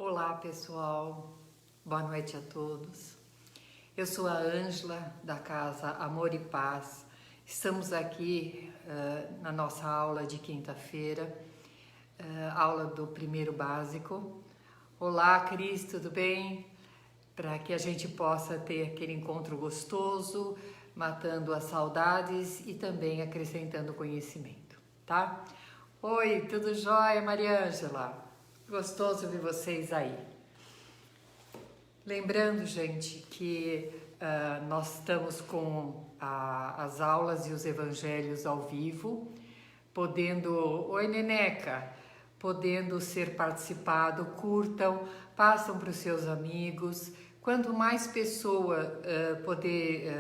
Olá pessoal, boa noite a todos. Eu sou a Ângela da Casa Amor e Paz. Estamos aqui na nossa aula de quinta-feira, aula do primeiro básico. Olá Cris, tudo bem? Para que a gente possa ter aquele encontro gostoso, matando as saudades e também acrescentando conhecimento, tá? Oi, tudo jóia, Maria Ângela? Gostoso ver vocês aí. Lembrando, gente, que nós estamos com as aulas e os evangelhos ao vivo, podendo... Oi, Neneca! Podendo ser participado, curtam, passam para os seus amigos. Quanto mais pessoa poder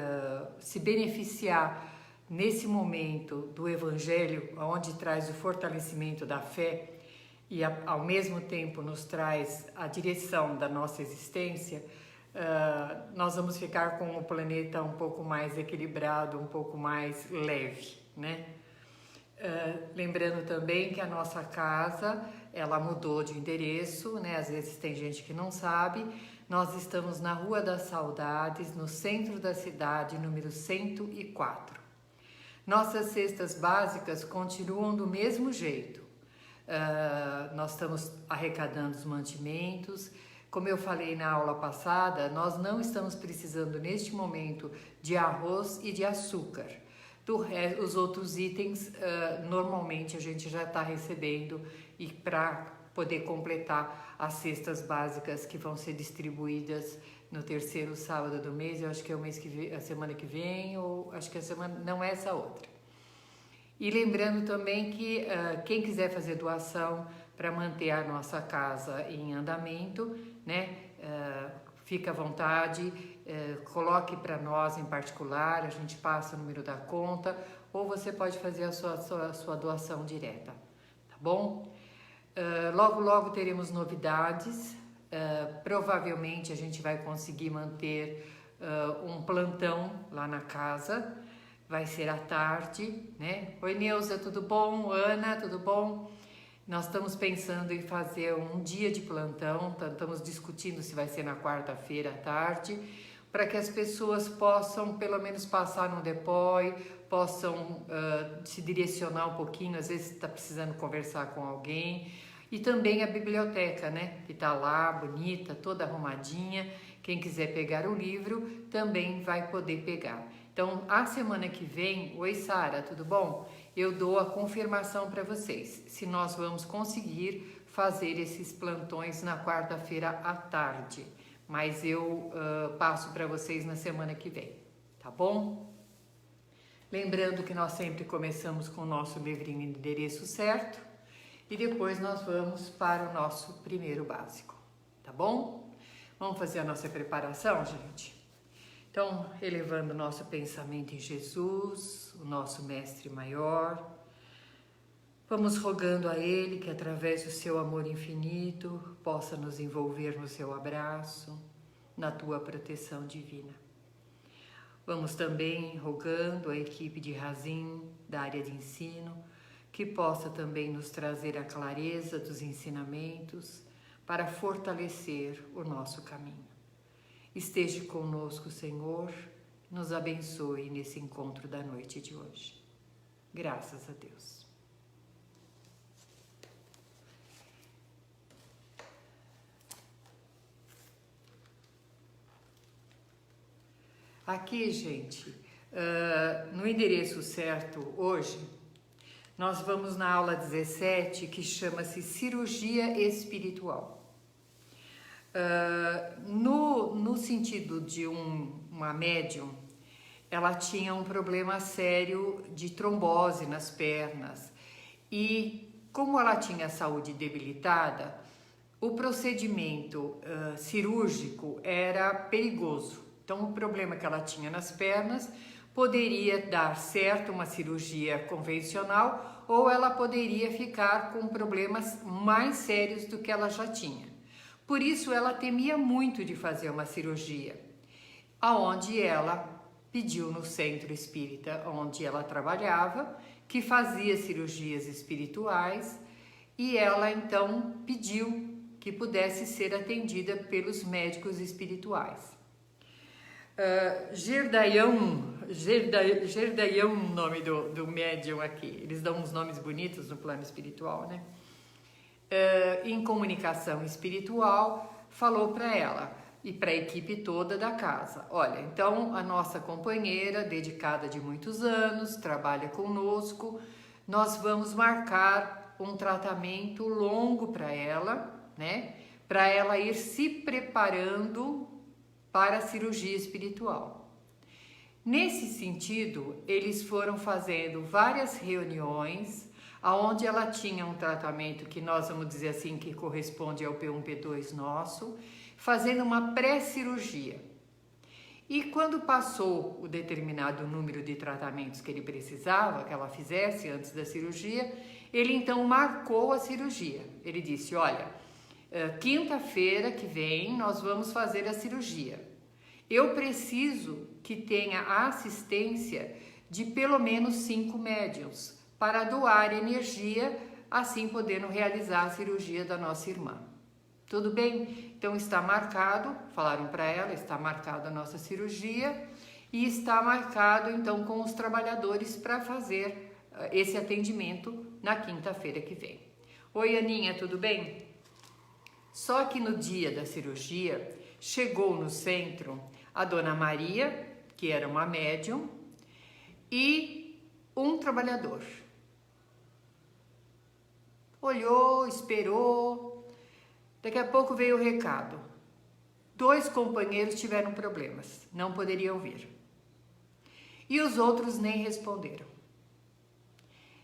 se beneficiar nesse momento do evangelho, onde traz o fortalecimento da fé, e ao mesmo tempo nos traz a direção da nossa existência, nós vamos ficar com o planeta um pouco mais equilibrado, um pouco mais leve, né? Lembrando também que a nossa casa, ela mudou de endereço, né? Às vezes tem gente que não sabe. Nós estamos na Rua das Saudades, no centro da cidade, número 104. Nossas cestas básicas continuam do mesmo jeito. Nós estamos arrecadando os mantimentos. Como eu falei na aula passada, nós não estamos precisando neste momento de arroz e de açúcar. Os outros itens, normalmente a gente já está recebendo e para poder completar as cestas básicas que vão ser distribuídas no terceiro sábado do mês, eu acho que é o mês que vem, a semana que vem, ou acho que a semana, não é essa outra. E lembrando também que quem quiser fazer doação para manter a nossa casa em andamento, né, fica à vontade, coloque para nós em particular, a gente passa o número da conta, ou você pode fazer a sua doação direta, tá bom? Logo teremos novidades, provavelmente a gente vai conseguir manter um plantão lá na casa. Vai ser à tarde, né? Oi, Neuza, tudo bom? Ana, tudo bom? Nós estamos pensando em fazer um dia de plantão, estamos discutindo se vai ser na quarta-feira à tarde, para que as pessoas possam pelo menos passar no depói, possam se direcionar um pouquinho, às vezes está precisando conversar com alguém. E também a biblioteca, né? Que está lá, bonita, toda arrumadinha. Quem quiser pegar o livro também vai poder pegar. Então, a semana que vem, oi Sara, tudo bom? Eu dou a confirmação para vocês, se nós vamos conseguir fazer esses plantões na quarta-feira à tarde. Mas eu passo para vocês na semana que vem, tá bom? Lembrando que nós sempre começamos com o nosso livrinho de endereço certo e depois nós vamos para o nosso primeiro básico, tá bom? Vamos fazer a nossa preparação, gente? Então, elevando o nosso pensamento em Jesus, o nosso Mestre Maior, vamos rogando a Ele que, através do seu amor infinito, possa nos envolver no seu abraço, na tua proteção divina. Vamos também rogando a equipe de Razim, da área de ensino, que possa também nos trazer a clareza dos ensinamentos para fortalecer o nosso caminho. Esteja conosco, Senhor, nos abençoe nesse encontro da noite de hoje. Graças a Deus. Aqui, gente, no endereço certo hoje, nós vamos na aula 17, que chama-se Cirurgia Espiritual. No sentido de uma médium, ela tinha um problema sério de trombose nas pernas e como ela tinha a saúde debilitada, o procedimento cirúrgico era perigoso. Então o problema que ela tinha nas pernas poderia dar certo uma cirurgia convencional ou ela poderia ficar com problemas mais sérios do que ela já tinha. Por isso ela temia muito de fazer uma cirurgia, aonde ela pediu no centro espírita onde ela trabalhava, que fazia cirurgias espirituais, e ela então pediu que que pudesse ser atendida pelos médicos espirituais. Gerdaião, o nome do médium aqui, eles dão uns nomes bonitos no plano espiritual, né? Em comunicação espiritual, falou para ela e para a equipe toda da casa: olha, então a nossa companheira, dedicada de muitos anos, trabalha conosco, nós vamos marcar um tratamento longo para ela, né? Para ela ir se preparando para a cirurgia espiritual. Nesse sentido, eles foram fazendo várias reuniões, onde ela tinha um tratamento que nós vamos dizer assim, que corresponde ao P1, P2 nosso, fazendo uma pré-cirurgia. E quando passou o determinado número de tratamentos que ele precisava que ela fizesse antes da cirurgia, ele então marcou a cirurgia. Ele disse: olha, quinta-feira que vem nós vamos fazer a cirurgia. Eu preciso que tenha a assistência de pelo menos 5 médiuns para doar energia, assim podendo realizar a cirurgia da nossa irmã. Tudo bem? Então está marcado, falaram para ela, está marcada a nossa cirurgia e está marcado então com os trabalhadores para fazer esse atendimento na quinta-feira que vem. Oi, Aninha, tudo bem? Só que no dia da cirurgia chegou no centro a Dona Maria, que era uma médium, e um trabalhador. Olhou, esperou, daqui a pouco veio o recado: 2 companheiros tiveram problemas, não poderiam vir. E os outros nem responderam.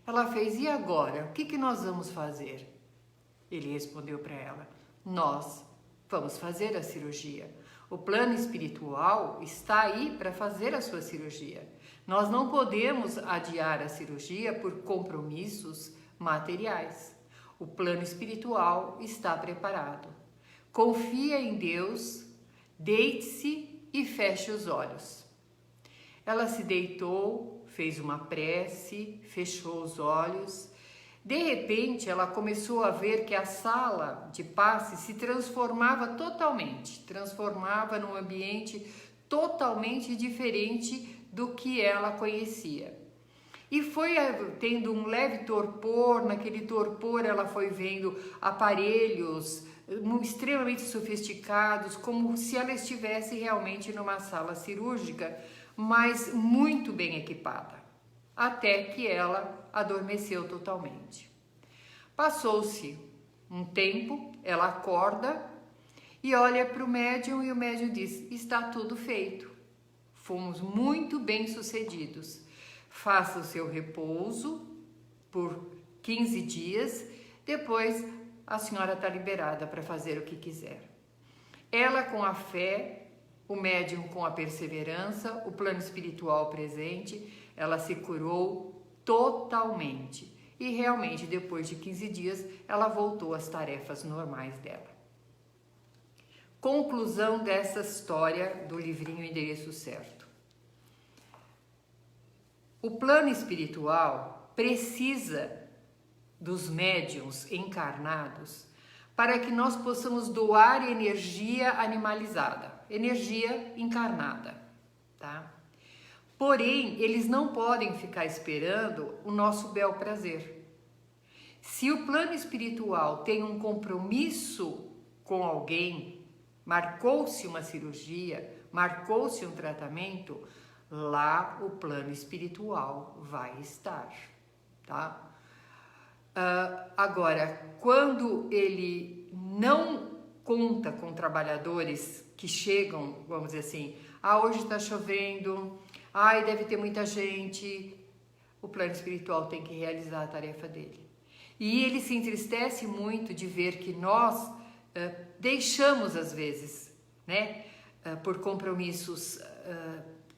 Ela fez: e agora? O que nós vamos fazer? Ele respondeu para ela: nós vamos fazer a cirurgia. O plano espiritual está aí para fazer a sua cirurgia. Nós não podemos adiar a cirurgia por compromissos materiais. O plano espiritual está preparado. Confia em Deus, deite-se e feche os olhos. Ela se deitou, fez uma prece, fechou os olhos. De repente, ela começou a ver que a sala de passe se transformava totalmente, transformava num ambiente totalmente diferente do que ela conhecia. E foi tendo um leve torpor, naquele torpor ela foi vendo aparelhos extremamente sofisticados, como se ela estivesse realmente numa sala cirúrgica, mas muito bem equipada, até que ela adormeceu totalmente. Passou-se um tempo, ela acorda e olha para o médium e o médium diz: está tudo feito, fomos muito bem sucedidos, faça o seu repouso por 15 dias, depois a senhora está liberada para fazer o que quiser. Ela com a fé, o médium com a perseverança, o plano espiritual presente, ela se curou totalmente. E realmente, depois de 15 dias, ela voltou às tarefas normais dela. Conclusão dessa história do livrinho Endereço Certo. O plano espiritual precisa dos médiuns encarnados para que nós possamos doar energia animalizada, energia encarnada, tá? Porém, eles não podem ficar esperando o nosso bel prazer. Se o plano espiritual tem um compromisso com alguém, marcou-se uma cirurgia, marcou-se um tratamento, lá o plano espiritual vai estar, tá? Agora, quando ele não conta com trabalhadores que chegam, vamos dizer assim, hoje está chovendo, deve ter muita gente, o plano espiritual tem que realizar a tarefa dele. E ele se entristece muito de ver que nós deixamos às vezes, né, por compromissos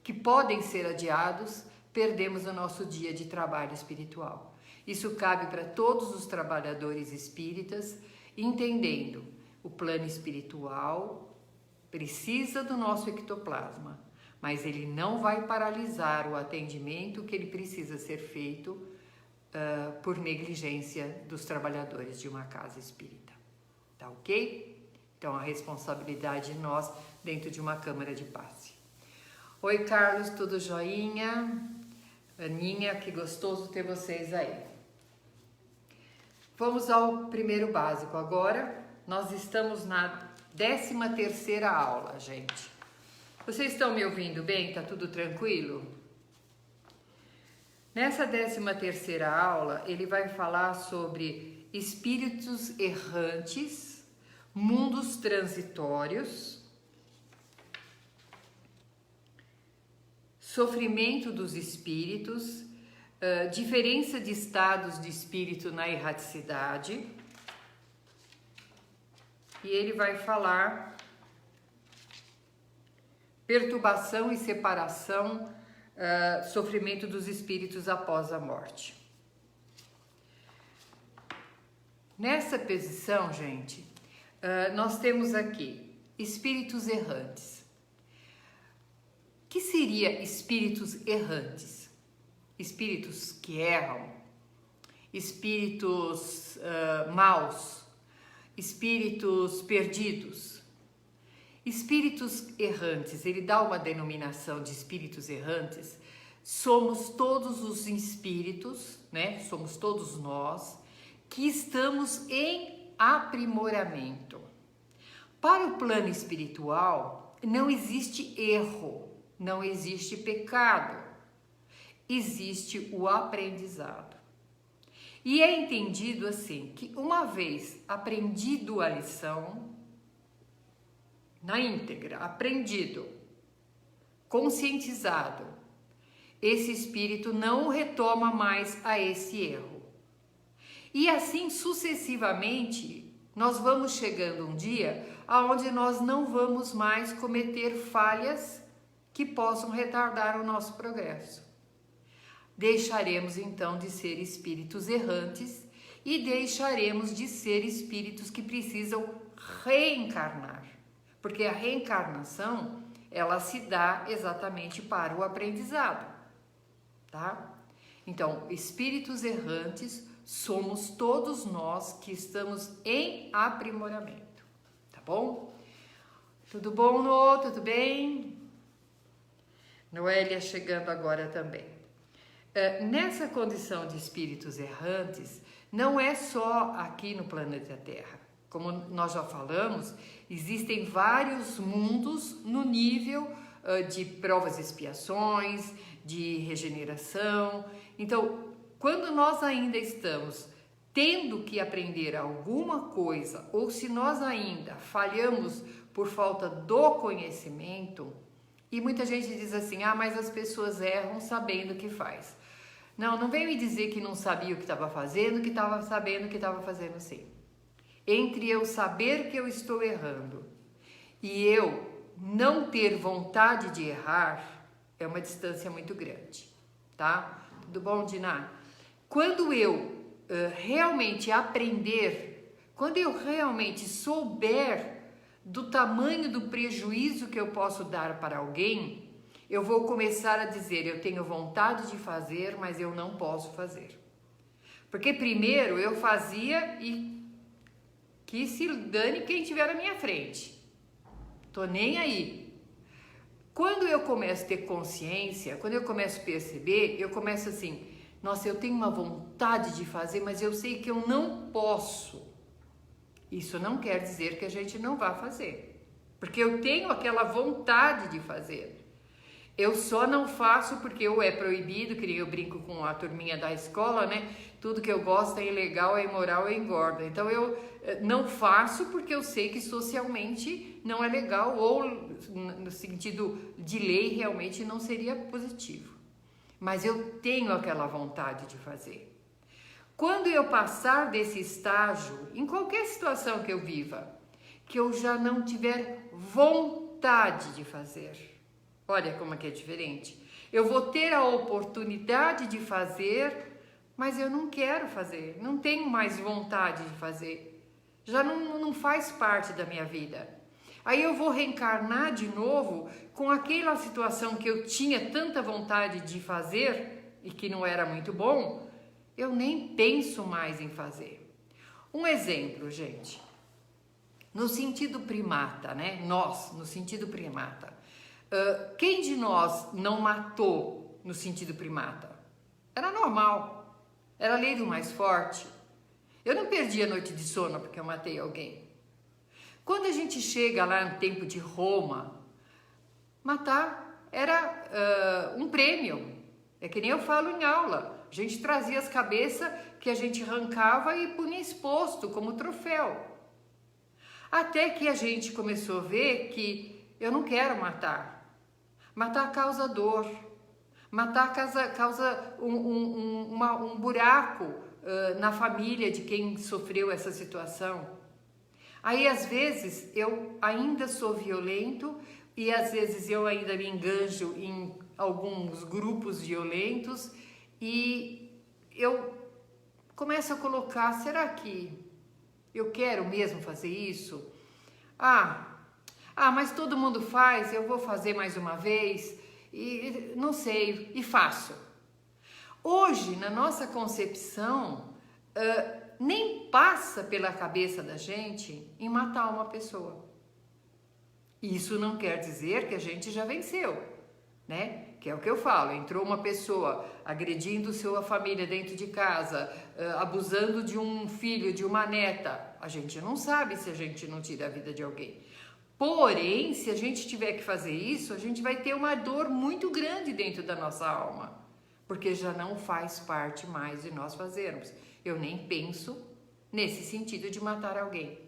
que podem ser adiados, perdemos o nosso dia de trabalho espiritual. Isso cabe para todos os trabalhadores espíritas, entendendo o plano espiritual precisa do nosso ectoplasma, mas ele não vai paralisar o atendimento que ele precisa ser feito por negligência dos trabalhadores de uma casa espírita. tá ok? Então a responsabilidade de nós dentro de uma câmara de passe. Oi Carlos, tudo joinha? Aninha, que gostoso ter vocês aí. Vamos ao primeiro básico agora. Nós estamos na 13ª aula, gente. Vocês estão me ouvindo bem? Tá tudo tranquilo? Nessa 13ª aula, ele vai falar sobre espíritos errantes, mundos transitórios, sofrimento dos espíritos, diferença de estados de espírito na erraticidade. E ele vai falar perturbação e separação, sofrimento dos espíritos após a morte. Nessa posição, gente, nós temos aqui espíritos errantes. O que seria espíritos errantes? Espíritos que erram, espíritos maus, espíritos perdidos. Espíritos errantes, ele dá uma denominação de espíritos errantes. Somos todos os espíritos, né? Somos todos nós que estamos em aprimoramento. Para o plano espiritual, não existe erro, não existe pecado, existe o aprendizado. E é entendido assim, que uma vez aprendido a lição, na íntegra, aprendido, conscientizado, esse espírito não retoma mais a esse erro. E assim sucessivamente, nós vamos chegando um dia aonde nós não vamos mais cometer falhas que possam retardar o nosso progresso. Deixaremos então de ser espíritos errantes e deixaremos de ser espíritos que precisam reencarnar. Porque a reencarnação, ela se dá exatamente para o aprendizado, tá? Então, espíritos errantes somos todos nós que estamos em aprimoramento, tá bom? Tudo bom, Noô? Tudo bem? Noélia chegando agora também. Nessa condição de espíritos errantes, não é só aqui no planeta Terra. Como nós já falamos, existem vários mundos no nível de provas e expiações, de regeneração. Então, quando nós ainda estamos tendo que aprender alguma coisa, ou se nós ainda falhamos por falta do conhecimento, e muita gente diz assim, mas as pessoas erram sabendo o que faz. Não vem me dizer que não sabia o que estava fazendo, que estava sabendo o que estava fazendo sim. Entre eu saber que eu estou errando e eu não ter vontade de errar, é uma distância muito grande, tá? Tudo bom, Diná? Quando eu realmente aprender, quando eu realmente souber do tamanho do prejuízo que eu posso dar para alguém, eu vou começar a dizer, eu tenho vontade de fazer, mas eu não posso fazer. Porque primeiro eu fazia e que se dane quem estiver na minha frente. Tô nem aí. Quando eu começo a ter consciência, quando eu começo a perceber, eu começo assim, nossa, eu tenho uma vontade de fazer, mas eu sei que eu não posso. Isso não quer dizer que a gente não vá fazer. Porque eu tenho aquela vontade de fazer. Eu só não faço porque ou é proibido, que eu brinco com a turminha da escola, né? Tudo que eu gosto é ilegal, é imoral, é engorda. Então eu não faço porque eu sei que socialmente não é legal ou no sentido de lei realmente não seria positivo. Mas eu tenho aquela vontade de fazer. Quando eu passar desse estágio, em qualquer situação que eu viva, que eu já não tiver vontade de fazer, olha como é que é diferente. Eu vou ter a oportunidade de fazer, mas eu não quero fazer, não tenho mais vontade de fazer. Já não faz parte da minha vida. Aí eu vou reencarnar de novo com aquela situação que eu tinha tanta vontade de fazer e que não era muito bom, eu nem penso mais em fazer. Um exemplo, gente. No sentido primata, né? Nós, no sentido primata. Quem de nós não matou no sentido primata? Era normal. Era a lei do mais forte. Eu não perdi a noite de sono porque eu matei alguém. Quando a gente chega lá no tempo de Roma, matar era um prêmio. É que nem eu falo em aula. A gente trazia as cabeças que a gente arrancava e punha exposto como troféu. Até que a gente começou a ver que eu não quero matar. Matar causa dor. Matar causa um buraco na família de quem sofreu essa situação. Aí, às vezes, eu ainda sou violento e, às vezes, eu ainda me enganjo em alguns grupos violentos e eu começo a colocar, será que eu quero mesmo fazer isso? Mas todo mundo faz, eu vou fazer mais uma vez e não sei, e faço. Hoje, na nossa concepção, nem passa pela cabeça da gente em matar uma pessoa. Isso não quer dizer que a gente já venceu, né? Que é o que eu falo, entrou uma pessoa agredindo sua família dentro de casa, abusando de um filho, de uma neta. A gente não sabe se a gente não tira a vida de alguém. Porém, se a gente tiver que fazer isso, a gente vai ter uma dor muito grande dentro da nossa alma, porque já não faz parte mais de nós fazermos. Eu nem penso nesse sentido de matar alguém.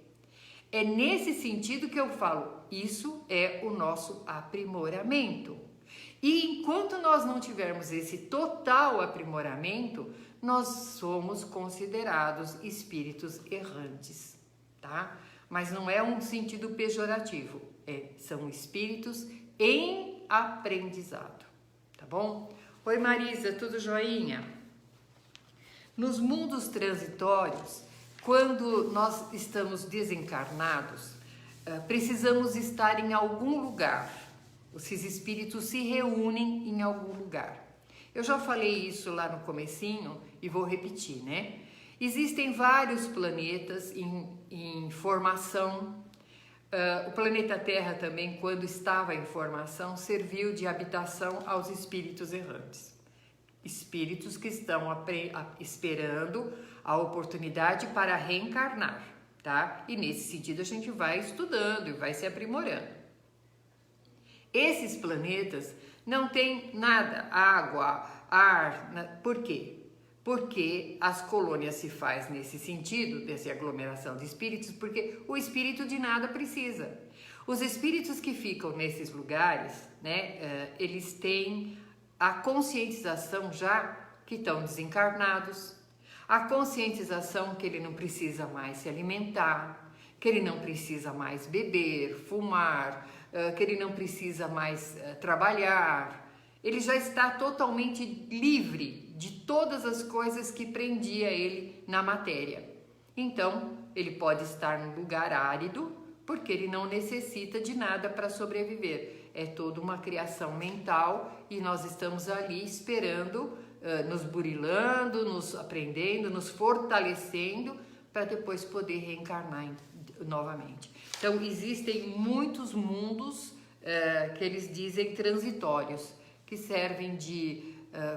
É nesse sentido que eu falo, isso é o nosso aprimoramento. E enquanto nós não tivermos esse total aprimoramento, nós somos considerados espíritos errantes, tá? Mas não é um sentido pejorativo, são espíritos em aprendizado, tá bom? Oi Marisa, tudo joinha? Nos mundos transitórios, quando nós estamos desencarnados, precisamos estar em algum lugar. Esses espíritos se reúnem em algum lugar. Eu já falei isso lá no comecinho e vou repetir, né? Existem vários planetas em formação. O planeta Terra também, quando estava em formação, serviu de habitação aos espíritos errantes. Espíritos que estão esperando a oportunidade para reencarnar, tá? E nesse sentido a gente vai estudando e vai se aprimorando. Esses planetas não têm nada, água, ar, por quê? Porque as colônias se faz nesse sentido, dessa aglomeração de espíritos, porque o espírito de nada precisa. Os espíritos que ficam nesses lugares, né, eles têm a conscientização já que estão desencarnados, a conscientização que ele não precisa mais se alimentar, que ele não precisa mais beber, fumar, que ele não precisa mais trabalhar. Ele já está totalmente livre de todas as coisas que prendia ele na matéria. Então, ele pode estar num lugar árido, porque ele não necessita de nada para sobreviver. É toda uma criação mental e nós estamos ali esperando, nos burilando, nos aprendendo, nos fortalecendo para depois poder reencarnar novamente. Então, existem muitos mundos que eles dizem transitórios, que servem de,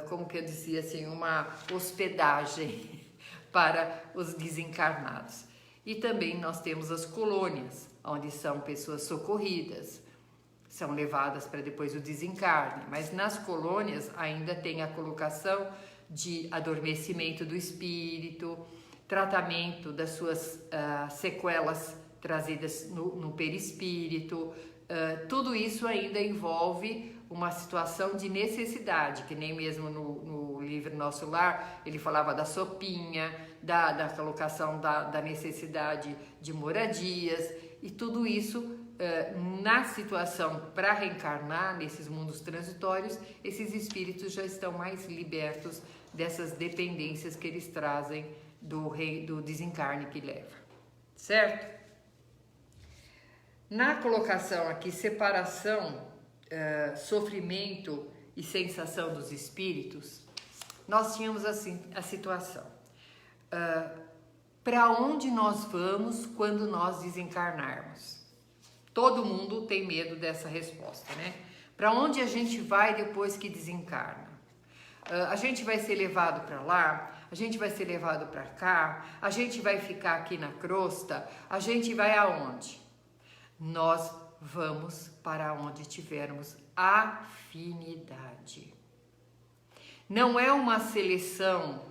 como que eu dizia assim, uma hospedagem para os desencarnados. E também nós temos as colônias, onde são pessoas socorridas, são levadas para depois o desencarne, mas nas colônias ainda tem a colocação de adormecimento do espírito, tratamento das suas sequelas trazidas no perispírito, tudo isso ainda envolve uma situação de necessidade, que nem mesmo no livro Nosso Lar, ele falava da sopinha, da colocação da necessidade de moradias, e tudo isso na situação para reencarnar nesses mundos transitórios, esses espíritos já estão mais libertos dessas dependências que eles trazem do desencarne que leva, certo? Na colocação aqui, separação, sofrimento e sensação dos espíritos, nós tínhamos assim a situação. Para onde nós vamos quando nós desencarnarmos? Todo mundo tem medo dessa resposta, né? Para onde a gente vai depois que desencarna? A gente vai ser levado para lá? A gente vai ser levado para cá? A gente vai ficar aqui na crosta? A gente vai aonde? Nós vamos para onde tivermos afinidade. Não é uma seleção,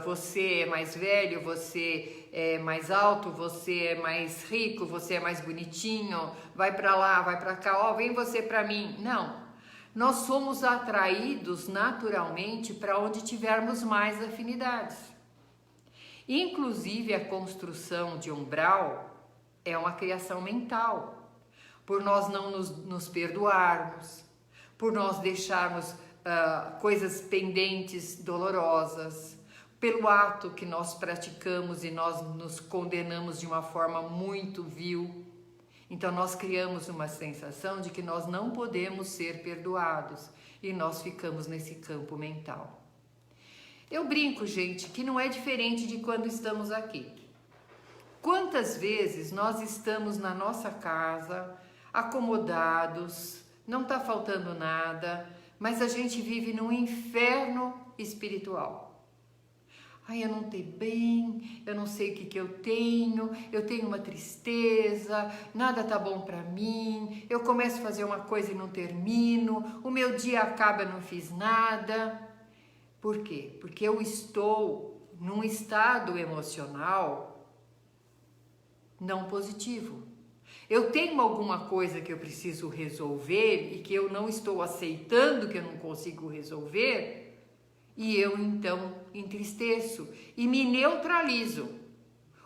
você é mais velho, você é mais alto, você é mais rico, você é mais bonitinho, vai para lá, vai para cá, vem você para mim. Não. Nós somos atraídos naturalmente para onde tivermos mais afinidades. Inclusive a construção de umbral é uma criação mental, por nós não nos perdoarmos, por nós deixarmos coisas pendentes, dolorosas, pelo ato que nós praticamos e nós nos condenamos de uma forma muito vil. Então nós criamos uma sensação de que nós não podemos ser perdoados e nós ficamos nesse campo mental. Eu brinco, gente, que não é diferente de quando estamos aqui. Quantas vezes nós estamos na nossa casa, acomodados, não está faltando nada, mas a gente vive num inferno espiritual. Ai, eu não estou bem, eu não sei o que eu tenho uma tristeza, nada tá bom para mim, eu começo a fazer uma coisa e não termino, o meu dia acaba e não fiz nada. Por quê? Porque eu estou num estado emocional não positivo. Eu tenho alguma coisa que eu preciso resolver e que eu não estou aceitando, que eu não consigo resolver, e eu então entristeço e me neutralizo.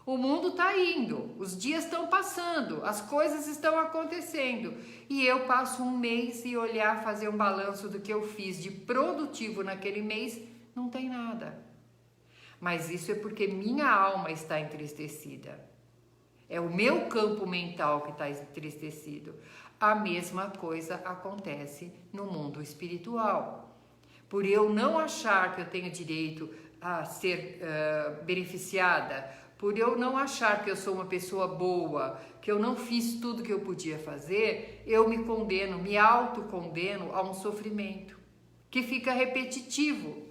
O mundo está indo, os dias estão passando, as coisas estão acontecendo e eu passo um mês e olhar, fazer um balanço do que eu fiz de produtivo naquele mês, não tem nada. Mas isso é porque minha alma está entristecida. É o meu campo mental que está entristecido. A mesma coisa acontece no mundo espiritual. Por eu não achar que eu tenho direito a ser beneficiada, por eu não achar que eu sou uma pessoa boa, que eu não fiz tudo que eu podia fazer, eu me condeno, me autocondeno a um sofrimento que fica repetitivo,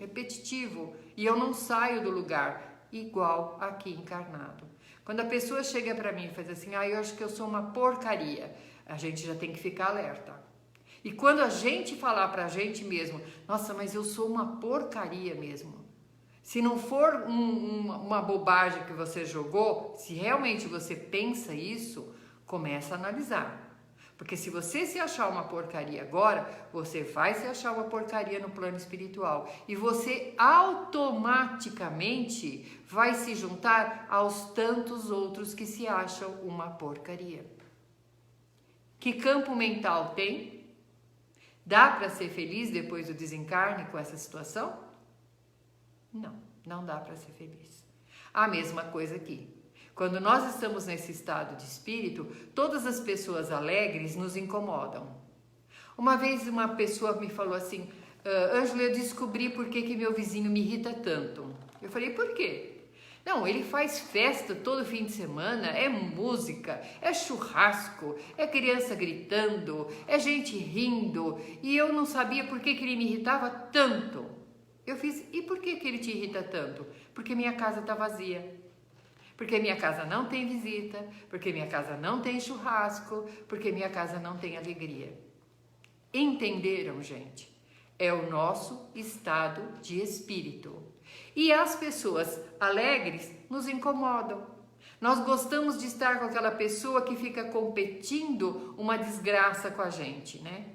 e eu não saio do lugar, igual aqui encarnado. Quando a pessoa chega para mim e faz assim, eu acho que eu sou uma porcaria, a gente já tem que ficar alerta. E quando a gente falar pra gente mesmo, nossa, mas eu sou uma porcaria mesmo. Se não for uma bobagem que você jogou, se realmente você pensa isso, começa a analisar. Porque se você se achar uma porcaria agora, você vai se achar uma porcaria no plano espiritual. E você automaticamente vai se juntar aos tantos outros que se acham uma porcaria. Que campo mental tem? Dá para ser feliz depois do desencarne com essa situação? Não, não dá para ser feliz. A mesma coisa aqui. Quando nós estamos nesse estado de espírito, todas as pessoas alegres nos incomodam. Uma vez uma pessoa me falou assim, Ângela, eu descobri por que meu vizinho me irrita tanto. Eu falei, por quê? Não, ele faz festa todo fim de semana, é música, é churrasco, é criança gritando, é gente rindo, e eu não sabia por que ele me irritava tanto. Eu fiz, e por que ele te irrita tanto? Porque minha casa está vazia, porque minha casa não tem visita, porque minha casa não tem churrasco, porque minha casa não tem alegria. Entenderam, gente? É o nosso estado de espírito. E as pessoas alegres nos incomodam. Nós gostamos de estar com aquela pessoa que fica competindo uma desgraça com a gente, né?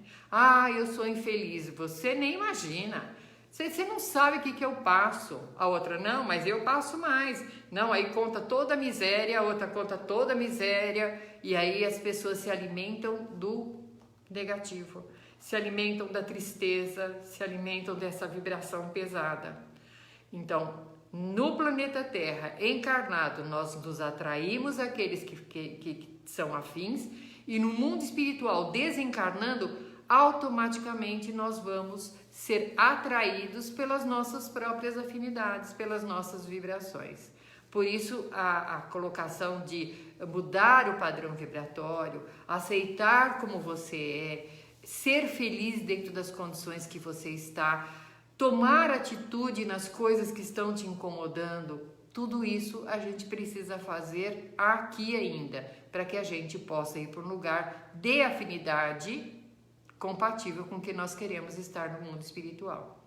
Eu sou infeliz. Você nem imagina. Você não sabe o que eu passo. A outra, não, mas eu passo mais. Não, aí conta toda a miséria, a outra conta toda a miséria. E aí as pessoas se alimentam do negativo. Se alimentam da tristeza, se alimentam dessa vibração pesada. Então, no planeta Terra, encarnado, nós nos atraímos àqueles que são afins, e no mundo espiritual, desencarnando, automaticamente nós vamos ser atraídos pelas nossas próprias afinidades, pelas nossas vibrações. Por isso, a colocação de mudar o padrão vibratório, aceitar como você é, ser feliz dentro das condições que você está, tomar atitude nas coisas que estão te incomodando, tudo isso a gente precisa fazer aqui ainda, para que a gente possa ir para um lugar de afinidade compatível com o que nós queremos estar no mundo espiritual.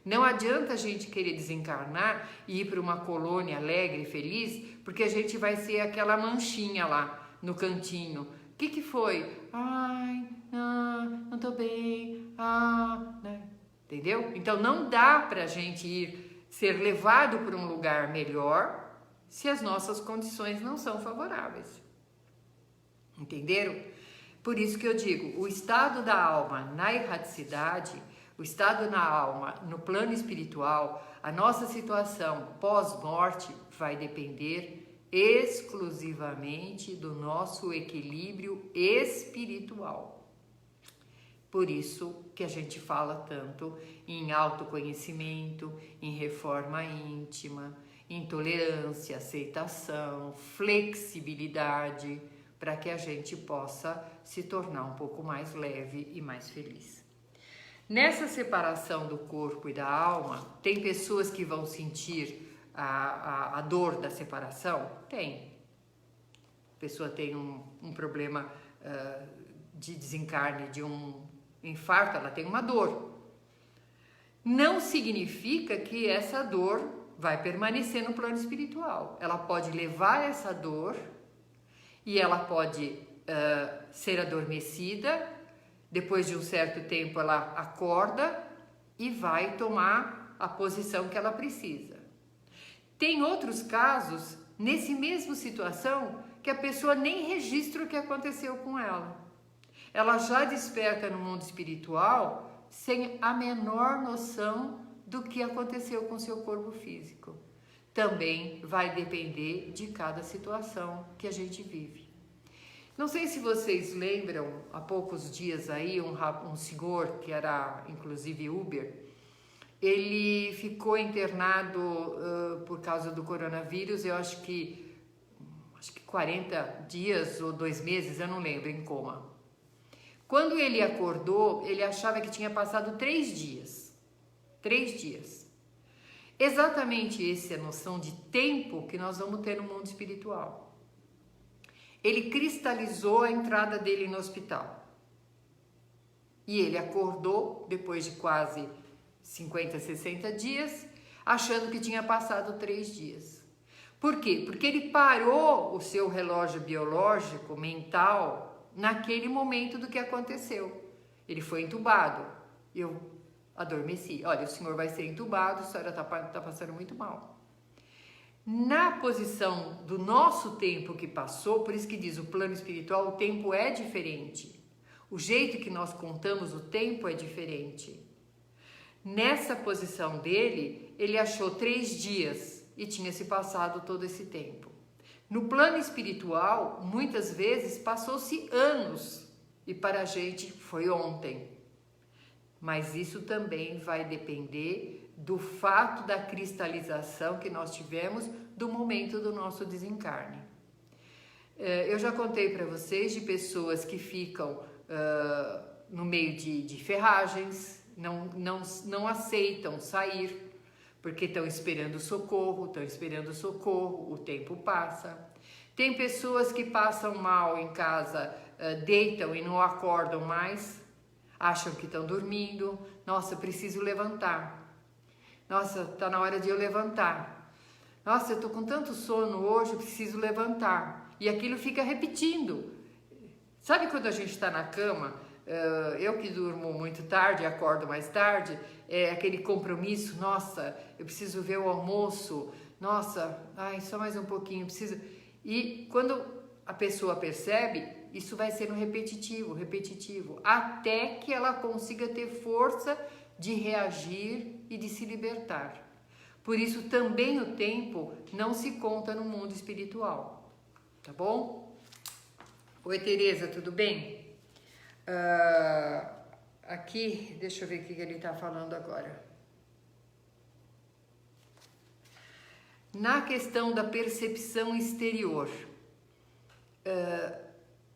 Não adianta a gente querer desencarnar e ir para uma colônia alegre e feliz, porque a gente vai ser aquela manchinha lá no cantinho. O que foi? Ai, não tô bem, né? Entendeu? Então não dá para a gente ser levado para um lugar melhor se as nossas condições não são favoráveis. Entenderam? Por isso que eu digo, o estado da alma na erraticidade, o estado na alma no plano espiritual, a nossa situação pós-morte vai depender exclusivamente do nosso equilíbrio espiritual. Por isso que a gente fala tanto em autoconhecimento, em reforma íntima, em tolerância, aceitação, flexibilidade, para que a gente possa se tornar um pouco mais leve e mais feliz. Nessa separação do corpo e da alma, tem pessoas que vão sentir a dor da separação? Tem. A pessoa tem um problema de desencarne, de um infarto, ela tem uma dor. Não significa que essa dor vai permanecer no plano espiritual. Ela pode levar essa dor e ela pode ser adormecida, depois de um certo tempo ela acorda e vai tomar a posição que ela precisa. Tem outros casos, nesse mesmo situação, que a pessoa nem registra o que aconteceu com ela. Ela já desperta no mundo espiritual sem a menor noção do que aconteceu com seu corpo físico. Também vai depender de cada situação que a gente vive. Não sei se vocês lembram, há poucos dias aí, um senhor que era inclusive Uber, ele ficou internado por causa do coronavírus, eu acho que 40 dias ou 2 meses, eu não lembro, em coma. Quando ele acordou, ele achava que tinha passado 3 dias. 3 dias. Exatamente essa é a noção de tempo que nós vamos ter no mundo espiritual. Ele cristalizou a entrada dele no hospital. E ele acordou depois de quase 50, 60 dias, achando que tinha passado 3 dias. Por quê? Porque ele parou o seu relógio biológico, mental, naquele momento do que aconteceu. Ele foi entubado. Eu adormeci. Olha, o senhor vai ser entubado, a senhora está passando muito mal. Na posição do nosso tempo que passou, por isso que diz o plano espiritual, o tempo é diferente. O jeito que nós contamos o tempo é diferente. Nessa posição dele, ele achou 3 dias e tinha se passado todo esse tempo. No plano espiritual, muitas vezes passou-se anos e para a gente foi ontem. Mas isso também vai depender do fato da cristalização que nós tivemos do momento do nosso desencarne. Eu já contei para vocês de pessoas que ficam no meio de ferragens, não aceitam sair, porque estão esperando socorro, o tempo passa. Tem pessoas que passam mal em casa, deitam e não acordam mais, acham que estão dormindo. Nossa, eu preciso levantar. Nossa, está na hora de eu levantar. Nossa, eu estou com tanto sono hoje, eu preciso levantar. E aquilo fica repetindo. Sabe quando a gente está na cama, eu que durmo muito tarde, acordo mais tarde, é aquele compromisso, nossa, eu preciso ver o almoço, nossa, ai, só mais um pouquinho, preciso... E quando a pessoa percebe, isso vai sendo repetitivo, até que ela consiga ter força de reagir e de se libertar. Por isso também o tempo não se conta no mundo espiritual, tá bom? Oi, Tereza, tudo bem? Aqui, deixa eu ver o que ele está falando agora. na questão da percepção exterior,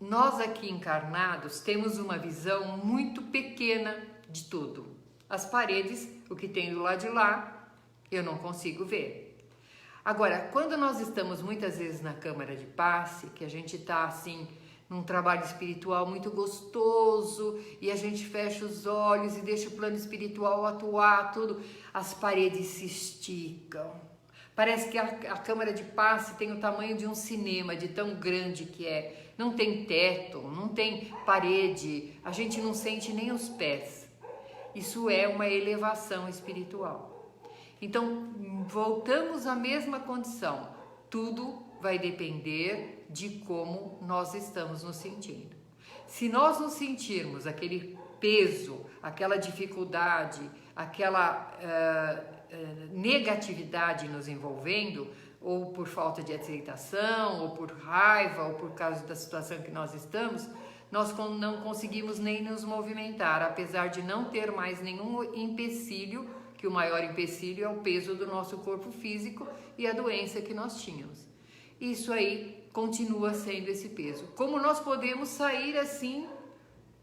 nós aqui encarnados temos uma visão muito pequena de tudo. As paredes, o que tem do lado de lá, eu não consigo ver. Agora, quando nós estamos muitas vezes na câmara de passe, que a gente está assim, num trabalho espiritual muito gostoso, e a gente fecha os olhos e deixa o plano espiritual atuar, tudo, as paredes se esticam. Parece que a câmara de passe tem o tamanho de um cinema, de tão grande que é. Não tem teto, não tem parede, a gente não sente nem os pés. Isso é uma elevação espiritual. Então, voltamos à mesma condição. Tudo vai depender de como nós estamos nos sentindo. Se nós nos sentirmos aquele peso, aquela dificuldade, aquela negatividade nos envolvendo, ou por falta de aceitação, ou por raiva, ou por causa da situação que nós estamos, nós não conseguimos nem nos movimentar, apesar de não ter mais nenhum empecilho, que o maior empecilho é o peso do nosso corpo físico e a doença que nós tínhamos. Isso aí continua sendo esse peso. Como nós podemos sair assim,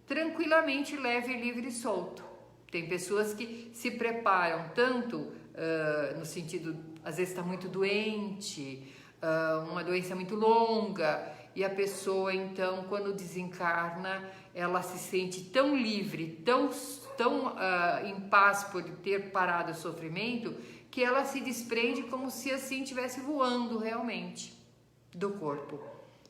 tranquilamente, leve, livre e solto? Tem pessoas que se preparam tanto no sentido, às vezes está muito doente, uma doença muito longa, e a pessoa então, quando desencarna, ela se sente tão livre, tão em paz por ter parado o sofrimento, que ela se desprende como se assim estivesse voando realmente do corpo.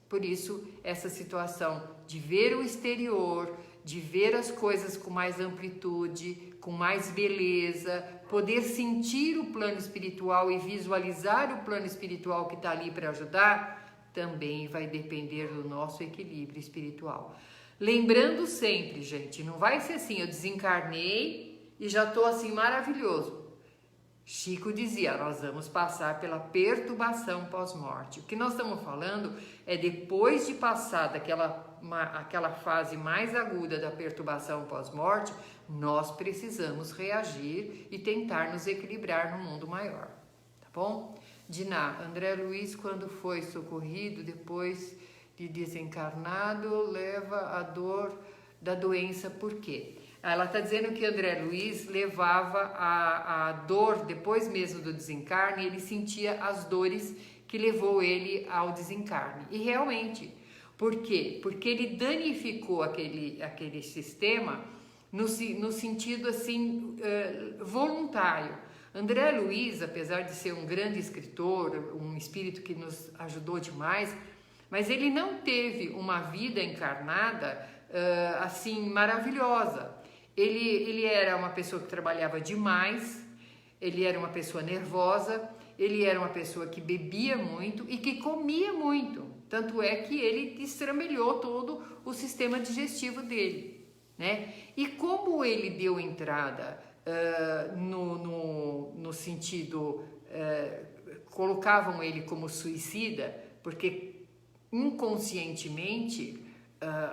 Por isso, essa situação de ver o exterior, de ver as coisas com mais amplitude, com mais beleza, poder sentir o plano espiritual e visualizar o plano espiritual que está ali para ajudar, também vai depender do nosso equilíbrio espiritual. Lembrando sempre, gente, não vai ser assim, eu desencarnei e já estou assim maravilhoso. Chico dizia, nós vamos passar pela perturbação pós-morte. O que nós estamos falando é depois de passar aquela fase mais aguda da perturbação pós-morte, nós precisamos reagir e tentar nos equilibrar no mundo maior, tá bom? Diná, André Luiz, quando foi socorrido, depois de desencarnado, leva a dor da doença, por quê? Ela está dizendo que André Luiz levava a dor, depois mesmo do desencarne, ele sentia as dores que levou ele ao desencarne. E realmente, por quê? Porque ele danificou aquele sistema no sentido assim, voluntário. André Luiz, apesar de ser um grande escritor, um espírito que nos ajudou demais, mas ele não teve uma vida encarnada assim maravilhosa. Ele era uma pessoa que trabalhava demais, ele era uma pessoa nervosa, ele era uma pessoa que bebia muito e que comia muito. Tanto é que ele destrambelhou todo o sistema digestivo dele, né? E como ele deu entrada no sentido, colocavam ele como suicida, porque inconscientemente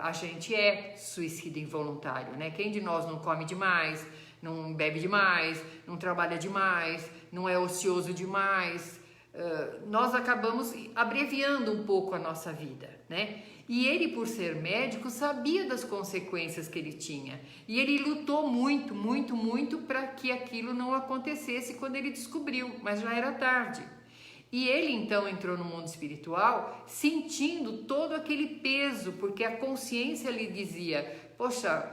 a gente é suicida involuntário, né? Quem de nós não come demais, não bebe demais, não trabalha demais, não é ocioso demais? Nós acabamos abreviando um pouco a nossa vida, né? E ele, por ser médico, sabia das consequências que ele tinha. E ele lutou muito, muito, muito para que aquilo não acontecesse quando ele descobriu, mas já era tarde. E ele então entrou no mundo espiritual sentindo todo aquele peso, porque a consciência lhe dizia, poxa,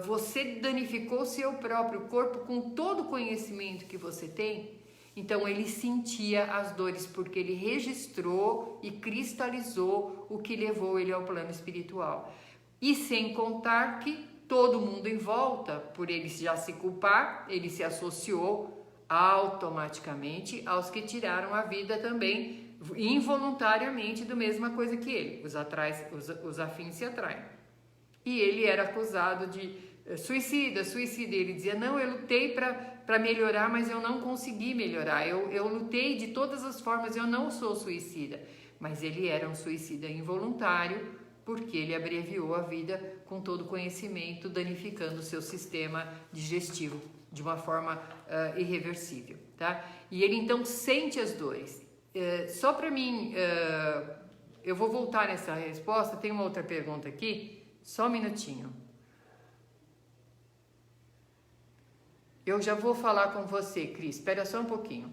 você danificou o seu próprio corpo com todo o conhecimento que você tem. Então ele sentia as dores porque ele registrou e cristalizou o que levou ele ao plano espiritual. E sem contar que todo mundo em volta, por ele já se culpar, ele se associou automaticamente aos que tiraram a vida também involuntariamente da mesma coisa que ele. Os afins se atraem. E ele era acusado de suicida. Ele dizia, não, eu lutei para melhorar, mas eu não consegui melhorar. Eu lutei de todas as formas, eu não sou suicida. Mas ele era um suicida involuntário, porque ele abreviou a vida com todo o conhecimento, danificando o seu sistema digestivo de uma forma irreversível, tá? E ele então sente as dores. Só para mim, eu vou voltar nessa resposta, tem uma outra pergunta aqui, só um minutinho. Eu já vou falar com você, Cris, espera só um pouquinho.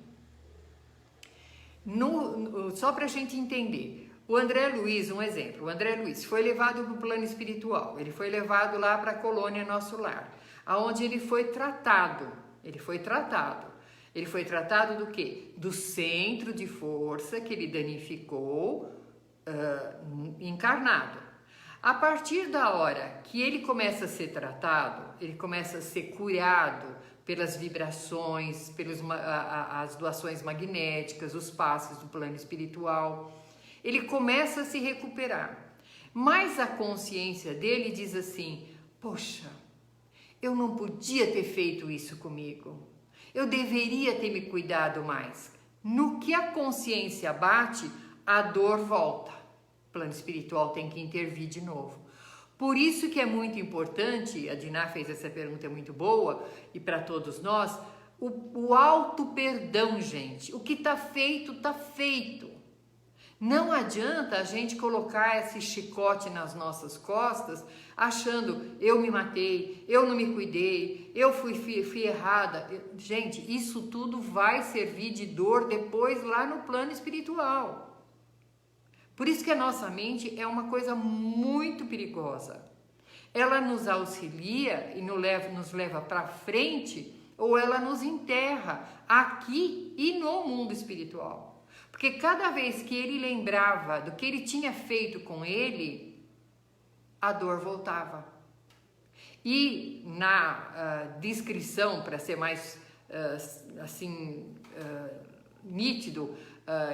Só para a gente entender, o André Luiz, um exemplo, o André Luiz foi levado para o plano espiritual, ele foi levado lá para a colônia Nosso Lar, aonde ele foi tratado, Ele foi tratado do quê? Do centro de força que ele danificou encarnado. A partir da hora que ele começa a ser tratado, ele começa a ser curado pelas vibrações, as doações magnéticas, os passes do plano espiritual, ele começa a se recuperar. Mas a consciência dele diz assim: poxa, eu não podia ter feito isso comigo. Eu deveria ter me cuidado mais. No que a consciência bate, a dor volta. O plano espiritual tem que intervir de novo. Por isso que é muito importante, a Diná fez essa pergunta muito boa, e para todos nós, o auto-perdão, gente. O que está feito, está feito. Não adianta a gente colocar esse chicote nas nossas costas, achando, eu me matei, eu não me cuidei, eu fui errada. Gente, isso tudo vai servir de dor depois lá no plano espiritual. Por isso que a nossa mente é uma coisa muito perigosa. Ela nos auxilia e nos leva para frente, ou ela nos enterra aqui e no mundo espiritual. Porque cada vez que ele lembrava do que ele tinha feito com ele, a dor voltava. E na descrição, para ser mais nítido,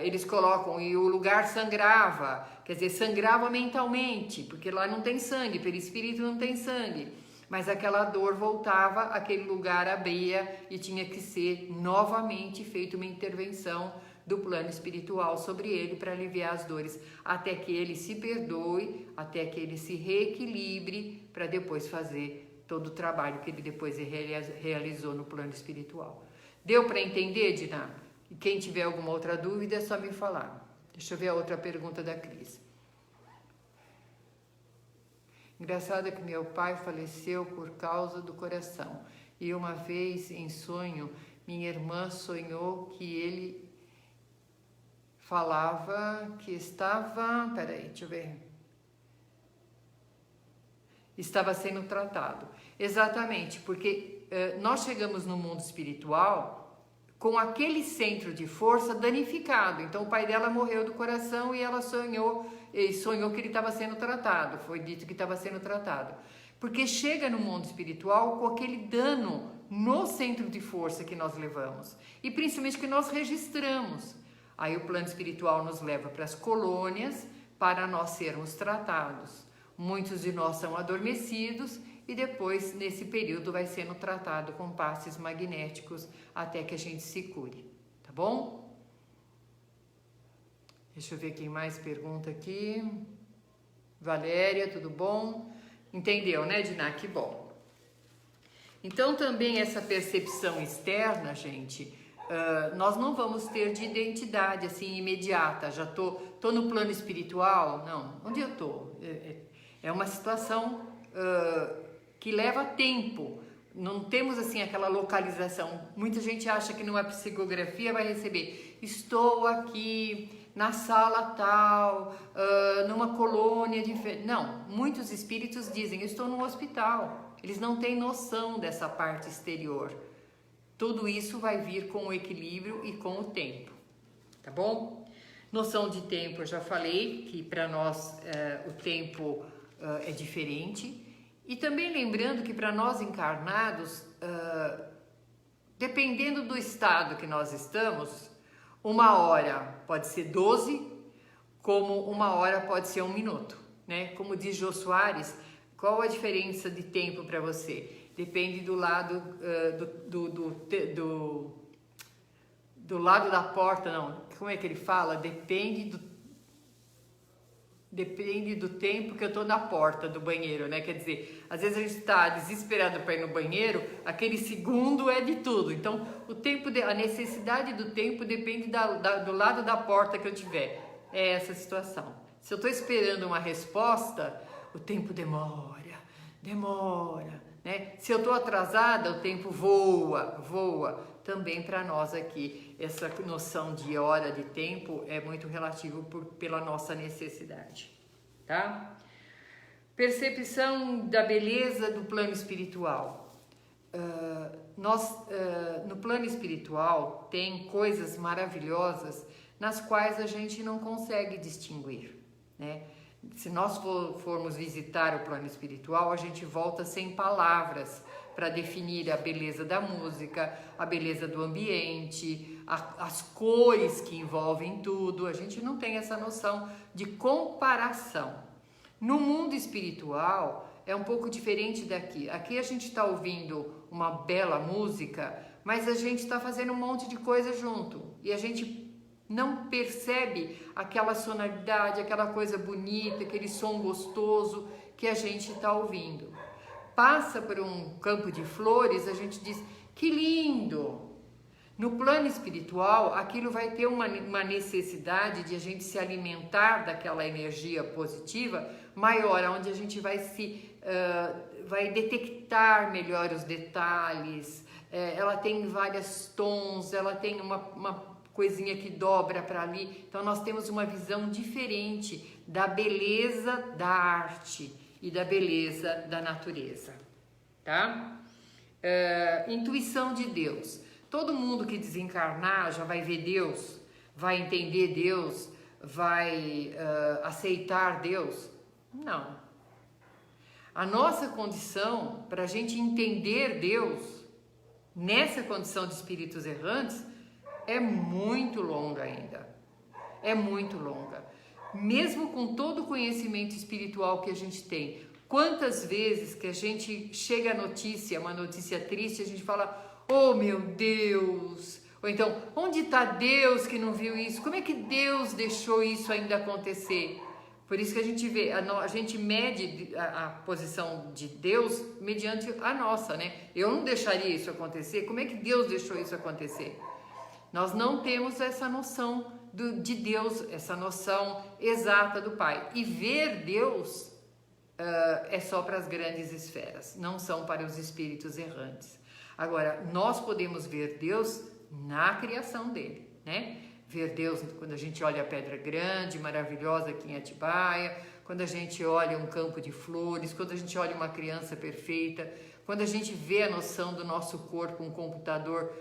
eles colocam, e o lugar sangrava, quer dizer, sangrava mentalmente, porque lá não tem sangue, perispírito não tem sangue. Mas aquela dor voltava, aquele lugar abria e tinha que ser novamente feita uma intervenção do plano espiritual sobre ele para aliviar as dores, até que ele se perdoe, até que ele se reequilibre, para depois fazer todo o trabalho que ele depois realizou no plano espiritual. Deu para entender, Diná? E quem tiver alguma outra dúvida é só me falar. Deixa eu ver a outra pergunta da Cris. Engraçado que meu pai faleceu por causa do coração. E uma vez em sonho, minha irmã sonhou que ele falava que estava... Peraí, deixa eu ver. Estava sendo tratado. Exatamente, porque nós chegamos no mundo espiritual com aquele centro de força danificado. Então o pai dela morreu do coração e ela sonhou que ele estava sendo tratado. Foi dito que estava sendo tratado. Porque chega no mundo espiritual com aquele dano no centro de força que nós levamos. E principalmente que nós registramos. Aí o plano espiritual nos leva para as colônias para nós sermos tratados. Muitos de nós são adormecidos e depois, nesse período, vai sendo tratado com passes magnéticos até que a gente se cure, tá bom? Deixa eu ver quem mais pergunta aqui. Valéria, tudo bom? Entendeu, né, Diná? Que bom. Então, também essa percepção externa, gente, nós não vamos ter de identidade assim imediata. Já tô no plano espiritual? Não. Onde eu tô? É uma situação que leva tempo. Não temos assim aquela localização. Muita gente acha que numa psicografia vai receber: estou aqui na sala tal, numa colônia de... Não, muitos espíritos dizem: eu estou no hospital. Eles não têm noção dessa parte exterior. Tudo isso vai vir com o equilíbrio e com o tempo, tá bom? Noção de tempo, eu já falei que para nós o tempo é diferente. E também lembrando que para nós encarnados, dependendo do estado que nós estamos, uma hora pode ser 12, como uma hora pode ser 1 minuto, né? Como diz Jô Soares, qual a diferença de tempo para você? Depende do lado do lado da porta, não. Como é que ele fala? Depende depende do tempo que eu tô na porta do banheiro, né? Quer dizer, às vezes a gente está desesperado para ir no banheiro, aquele segundo é de tudo. Então, a necessidade do tempo depende do lado da porta que eu tiver. É essa situação. Se eu estou esperando uma resposta, o tempo demora, né? Se eu estou atrasada, o tempo voa. Também para nós aqui, essa noção de hora de tempo é muito relativo pela nossa necessidade, tá? Percepção da beleza do plano espiritual. No plano espiritual tem coisas maravilhosas nas quais a gente não consegue distinguir, né? Se nós formos visitar o plano espiritual, a gente volta sem palavras para definir a beleza da música, a beleza do ambiente, as cores que envolvem tudo. A gente não tem essa noção de comparação. No mundo espiritual é um pouco diferente daqui. Aqui a gente está ouvindo uma bela música, mas a gente está fazendo um monte de coisa junto e a gente não percebe aquela sonoridade, aquela coisa bonita, aquele som gostoso que a gente está ouvindo. Passa por um campo de flores, a gente diz, que lindo! No plano espiritual, aquilo vai ter uma necessidade de a gente se alimentar daquela energia positiva maior, onde a gente vai vai detectar melhor os detalhes, ela tem vários tons, ela tem uma coisinha que dobra para ali, então nós temos uma visão diferente da beleza da arte e da beleza da natureza, tá? Intuição de Deus. Todo mundo que desencarnar já vai ver Deus, vai entender Deus, vai aceitar Deus? Não. A nossa condição para a gente entender Deus, nessa condição de espíritos errantes, é muito longa ainda. É muito longa. Mesmo com todo o conhecimento espiritual que a gente tem, quantas vezes que a gente chega a notícia, uma notícia triste, a gente fala, oh meu Deus, ou então, onde está Deus que não viu isso? Como é que Deus deixou isso ainda acontecer? Por isso que a gente vê, a gente mede a posição de Deus mediante a nossa, né? Eu não deixaria isso acontecer, como é que Deus deixou isso acontecer? Nós não temos essa noção de Deus, essa noção exata do Pai. E ver Deus é só para as grandes esferas, não são para os espíritos errantes. Agora, nós podemos ver Deus na criação dele, né? Ver Deus quando a gente olha a pedra grande, maravilhosa aqui em Atibaia, quando a gente olha um campo de flores, quando a gente olha uma criança perfeita, quando a gente vê a noção do nosso corpo, um computador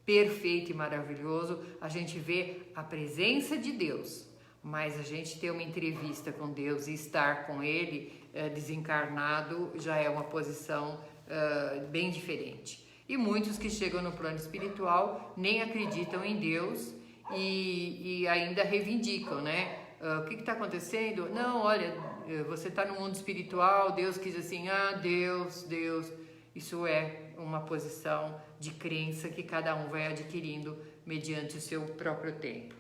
perfeito e maravilhoso, a gente vê a presença de Deus, mas a gente ter uma entrevista com Deus e estar com Ele desencarnado já é uma posição bem diferente. E muitos que chegam no plano espiritual nem acreditam em Deus e ainda reivindicam, né? O que está acontecendo? Não, olha, você está no mundo espiritual, Deus quis assim, Deus. Isso é uma posição de crença que cada um vai adquirindo mediante o seu próprio tempo,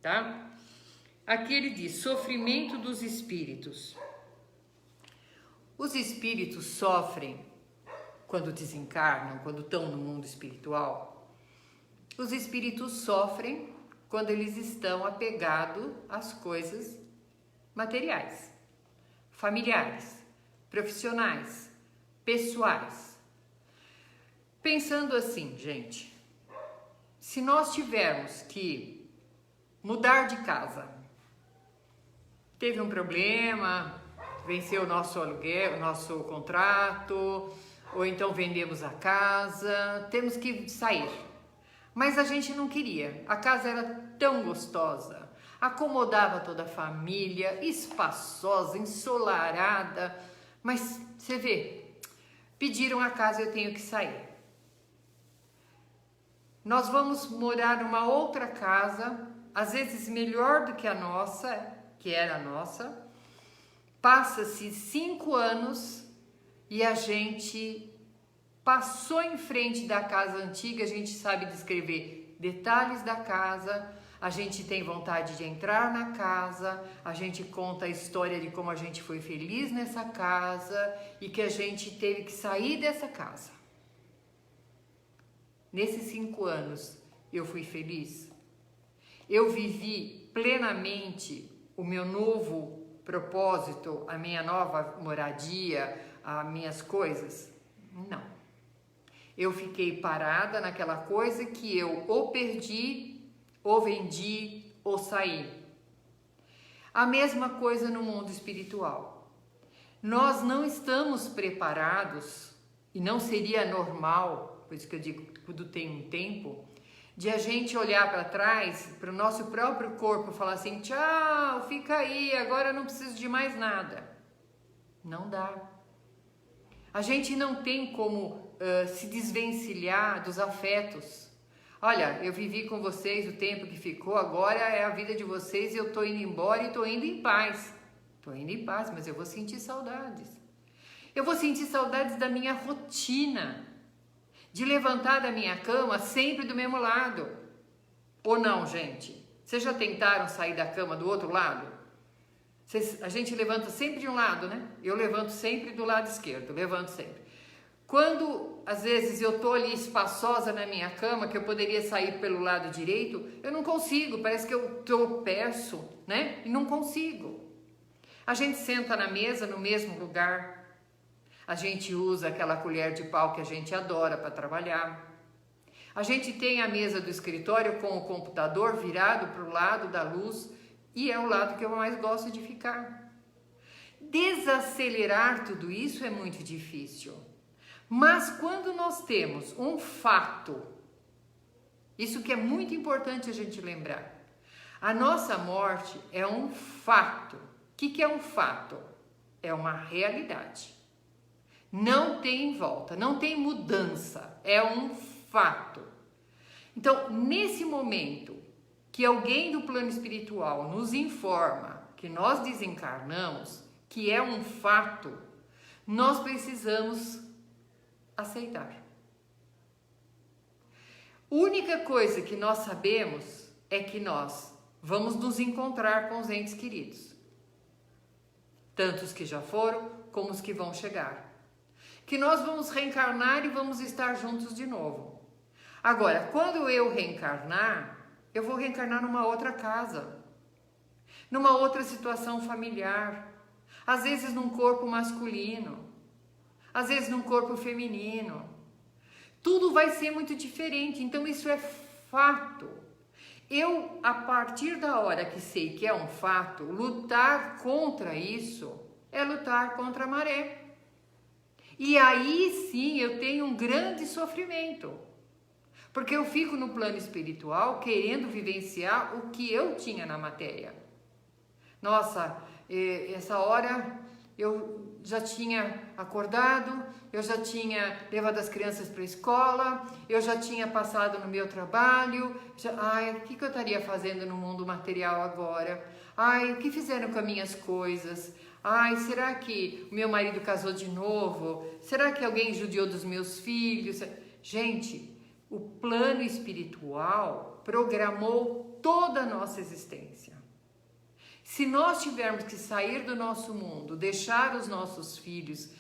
tá? Aqui ele diz, sofrimento dos espíritos. Os espíritos sofrem quando desencarnam, quando estão no mundo espiritual. Os espíritos sofrem quando eles estão apegados às coisas materiais, familiares, profissionais, pessoais. Pensando assim, gente, se nós tivermos que mudar de casa, teve um problema, venceu o nosso aluguel, o nosso contrato, ou então vendemos a casa, temos que sair. Mas a gente não queria, a casa era tão gostosa, acomodava toda a família, espaçosa, ensolarada, mas você vê, pediram a casa, eu tenho que sair. Nós vamos morar numa outra casa, às vezes melhor do que a nossa, que era a nossa. Passa-se 5 anos e a gente passou em frente da casa antiga, a gente sabe descrever detalhes da casa, a gente tem vontade de entrar na casa, a gente conta a história de como a gente foi feliz nessa casa e que a gente teve que sair dessa casa. Nesses 5 anos, eu fui feliz? Eu vivi plenamente o meu novo propósito, a minha nova moradia, as minhas coisas? Não. Eu fiquei parada naquela coisa que eu ou perdi, ou vendi, ou saí. A mesma coisa no mundo espiritual. Nós não estamos preparados, e não seria normal, por isso que eu digo que tudo tem um tempo, de a gente olhar para trás, para o nosso próprio corpo e falar assim, tchau, fica aí, agora eu não preciso de mais nada. Não dá. A gente não tem como se desvencilhar dos afetos. Olha, eu vivi com vocês o tempo que ficou, agora é a vida de vocês e eu tô indo embora e tô indo em paz. Tô indo em paz, mas eu vou sentir saudades. Eu vou sentir saudades da minha rotina, de levantar da minha cama sempre do mesmo lado. Ou não, gente? Vocês já tentaram sair da cama do outro lado? A gente levanta sempre de um lado, né? Eu levanto sempre do lado esquerdo, levanto sempre. Quando, às vezes, eu tô ali espaçosa na minha cama, que eu poderia sair pelo lado direito, eu não consigo, parece que eu tropeço, né? E não consigo. A gente senta na mesa, no mesmo lugar. A gente usa aquela colher de pau que a gente adora para trabalhar. A gente tem a mesa do escritório com o computador virado para o lado da luz e é o lado que eu mais gosto de ficar. Desacelerar tudo isso é muito difícil. Mas quando nós temos um fato, isso que é muito importante a gente lembrar, a nossa morte é um fato. O que é um fato? É uma realidade. Não tem volta, não tem mudança, é um fato. Então, nesse momento que alguém do plano espiritual nos informa que nós desencarnamos, que é um fato, nós precisamos aceitar. A única coisa que nós sabemos é que nós vamos nos encontrar com os entes queridos, tanto os que já foram como os que vão chegar. Que nós vamos reencarnar e vamos estar juntos de novo. Agora, quando eu reencarnar, eu vou reencarnar numa outra casa, numa outra situação familiar, às vezes num corpo masculino, às vezes num corpo feminino. Tudo vai ser muito diferente, então isso é fato. Eu, a partir da hora que sei que é um fato, lutar contra isso é lutar contra a maré. E aí sim eu tenho um grande sofrimento, porque eu fico no plano espiritual querendo vivenciar o que eu tinha na matéria. Nossa, essa hora eu já tinha acordado, eu já tinha levado as crianças para a escola, eu já tinha passado no meu trabalho, o que eu estaria fazendo no mundo material agora? O que fizeram com as minhas coisas? Será que o meu marido casou de novo? Será que alguém judiou dos meus filhos? Gente, o plano espiritual programou toda a nossa existência. Se nós tivermos que sair do nosso mundo, deixar os nossos filhos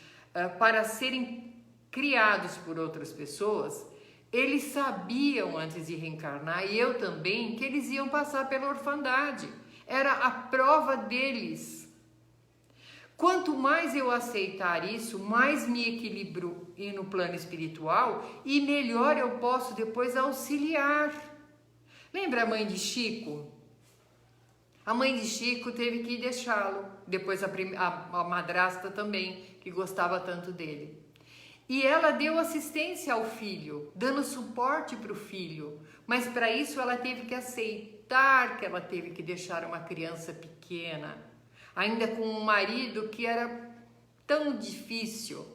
para serem criados por outras pessoas, eles sabiam antes de reencarnar, e eu também, que eles iam passar pela orfandade. Era a prova deles. Quanto mais eu aceitar isso, mais me equilibro no plano espiritual e melhor eu posso depois auxiliar. Lembra a mãe de Chico? A mãe de Chico teve que deixá-lo, depois a madrasta também, que gostava tanto dele. E ela deu assistência ao filho, dando suporte para o filho, mas para isso ela teve que aceitar que ela teve que deixar uma criança pequena, ainda com um marido que era tão difícil,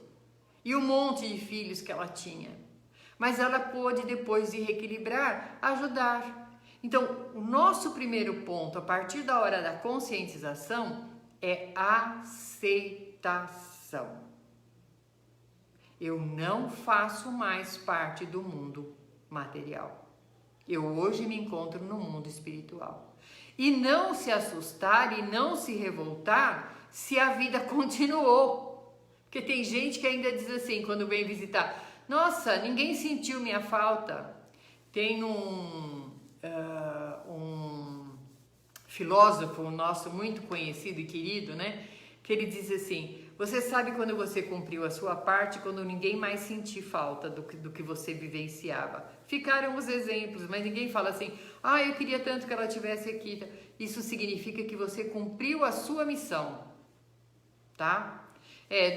e um monte de filhos que ela tinha. Mas ela pôde, depois de reequilibrar, ajudar. Então, o nosso primeiro ponto, a partir da hora da conscientização, é aceitação. Eu não faço mais parte do mundo material. Eu hoje me encontro no mundo espiritual. E não se assustar e não se revoltar se a vida continuou. Porque tem gente que ainda diz assim, quando vem visitar, nossa, ninguém sentiu minha falta. Tem um filósofo nosso muito conhecido e querido, né? Que ele diz assim, você sabe quando você cumpriu a sua parte, quando ninguém mais sentiu falta do que você vivenciava. Ficaram os exemplos, mas ninguém fala assim, eu queria tanto que ela estivesse aqui. Isso significa que você cumpriu a sua missão, tá?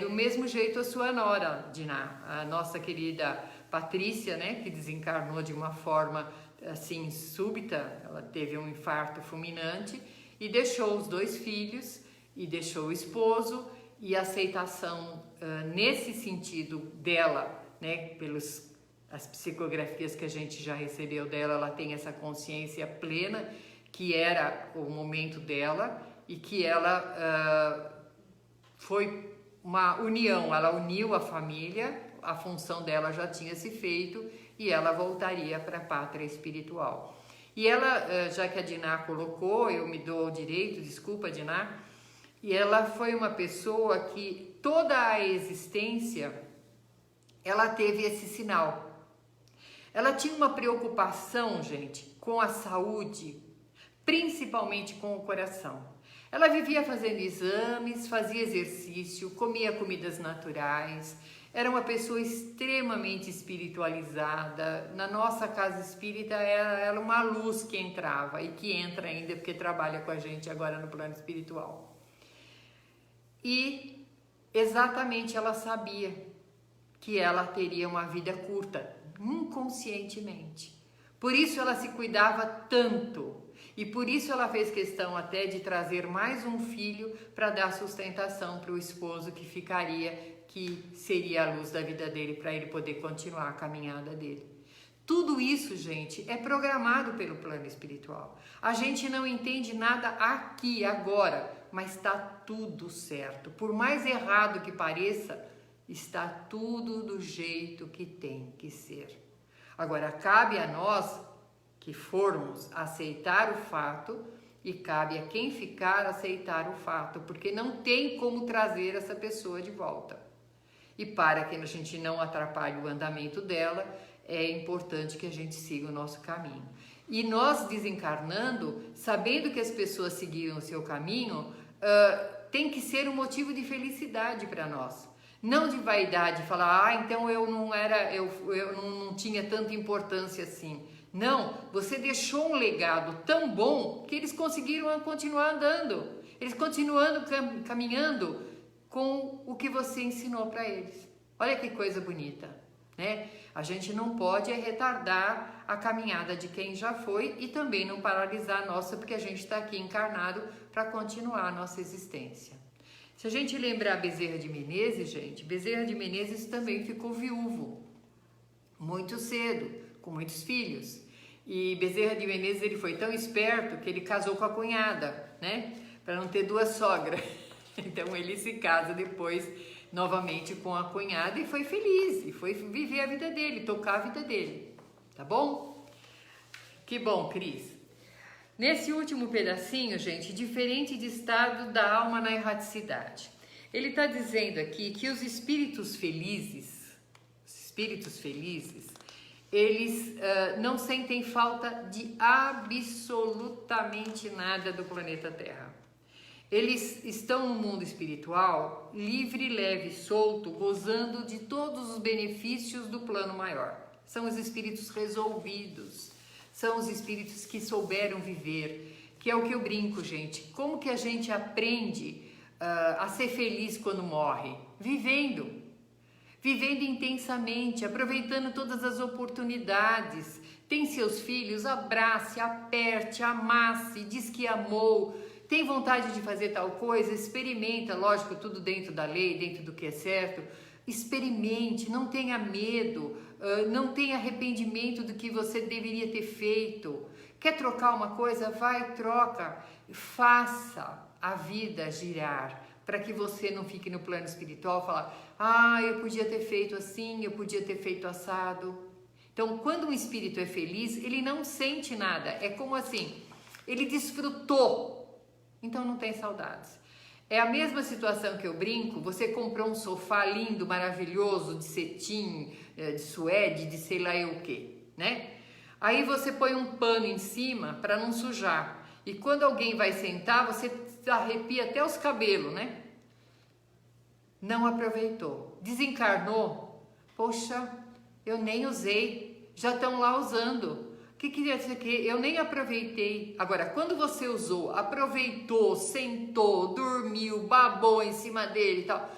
Do mesmo jeito a sua nora, Diná, a nossa querida Patrícia, né? Que desencarnou de uma forma assim súbita, ela teve um infarto fulminante e deixou os 2 filhos e deixou o esposo, e a aceitação nesse sentido dela, né, as psicografias que a gente já recebeu dela, ela tem essa consciência plena que era o momento dela e que ela foi uma união, ela uniu a família, a função dela já tinha se feito e ela voltaria para a pátria espiritual. E ela, já que a Diná colocou, eu me dou o direito, desculpa, Diná, e ela foi uma pessoa que toda a existência ela teve esse sinal. Ela tinha uma preocupação, gente, com a saúde, principalmente com o coração. Ela vivia fazendo exames, fazia exercício, comia comidas naturais, era uma pessoa extremamente espiritualizada. Na nossa casa espírita era uma luz que entrava e que entra ainda porque trabalha com a gente agora no plano espiritual. E exatamente ela sabia que ela teria uma vida curta, inconscientemente. Por isso ela se cuidava tanto e por isso ela fez questão até de trazer mais um filho para dar sustentação para o esposo que ficaria, que seria a luz da vida dele, para ele poder continuar a caminhada dele. Tudo isso, gente, é programado pelo plano espiritual. A gente não entende nada aqui, agora, mas está tudo certo. Por mais errado que pareça, está tudo do jeito que tem que ser. Agora, cabe a nós que formos aceitar o fato e cabe a quem ficar aceitar o fato, porque não tem como trazer essa pessoa de volta. E para que a gente não atrapalhe o andamento dela, é importante que a gente siga o nosso caminho. E nós desencarnando, sabendo que as pessoas seguiram o seu caminho, tem que ser um motivo de felicidade para nós. Não de vaidade, falar, então eu não tinha tanta importância assim. Não, você deixou um legado tão bom que eles conseguiram continuar andando. Eles continuando caminhando com o que você ensinou para eles. Olha que coisa bonita, né? A gente não pode retardar a caminhada de quem já foi e também não paralisar a nossa, porque a gente está aqui encarnado para continuar a nossa existência. Se a gente lembrar Bezerra de Menezes, gente, Bezerra de Menezes também ficou viúvo muito cedo, com muitos filhos. E Bezerra de Menezes, ele foi tão esperto que ele casou com a cunhada, né? Para não ter 2 sogras. Então ele se casa depois novamente com a cunhada e foi feliz, e foi viver a vida dele, tocar a vida dele, tá bom? Que bom, Cris. Nesse último pedacinho, gente, diferente de estado da alma na erraticidade. Ele está dizendo aqui que os espíritos felizes, eles não sentem falta de absolutamente nada do planeta Terra. Eles estão no mundo espiritual, livre, leve, solto, gozando de todos os benefícios do plano maior. São os espíritos resolvidos, são os espíritos que souberam viver, que é o que eu brinco, gente. Como que a gente aprende a ser feliz quando morre? Vivendo intensamente, aproveitando todas as oportunidades. Tem seus filhos, abrace, aperte, amasse, diz que amou. Tem vontade de fazer tal coisa? Experimenta, lógico, tudo dentro da lei, dentro do que é certo. Experimente, não tenha medo, não tenha arrependimento do que você deveria ter feito. Quer trocar uma coisa? Vai, troca. Faça a vida girar, para que você não fique no plano espiritual e falar, eu podia ter feito assim, eu podia ter feito assado. Então, quando um espírito é feliz, ele não sente nada. É como assim, ele desfrutou, então não tem saudades. É a mesma situação que eu brinco, você comprou um sofá lindo, maravilhoso, de cetim, de suede, de sei lá eu o que, né? Aí você põe um pano em cima para não sujar. E quando alguém vai sentar, você arrepia até os cabelos, né? Não aproveitou. Desencarnou? Poxa, eu nem usei. Já estão lá usando. O que queria dizer que eu nem aproveitei. Agora, quando você usou, aproveitou, sentou, dormiu, babou em cima dele e tal,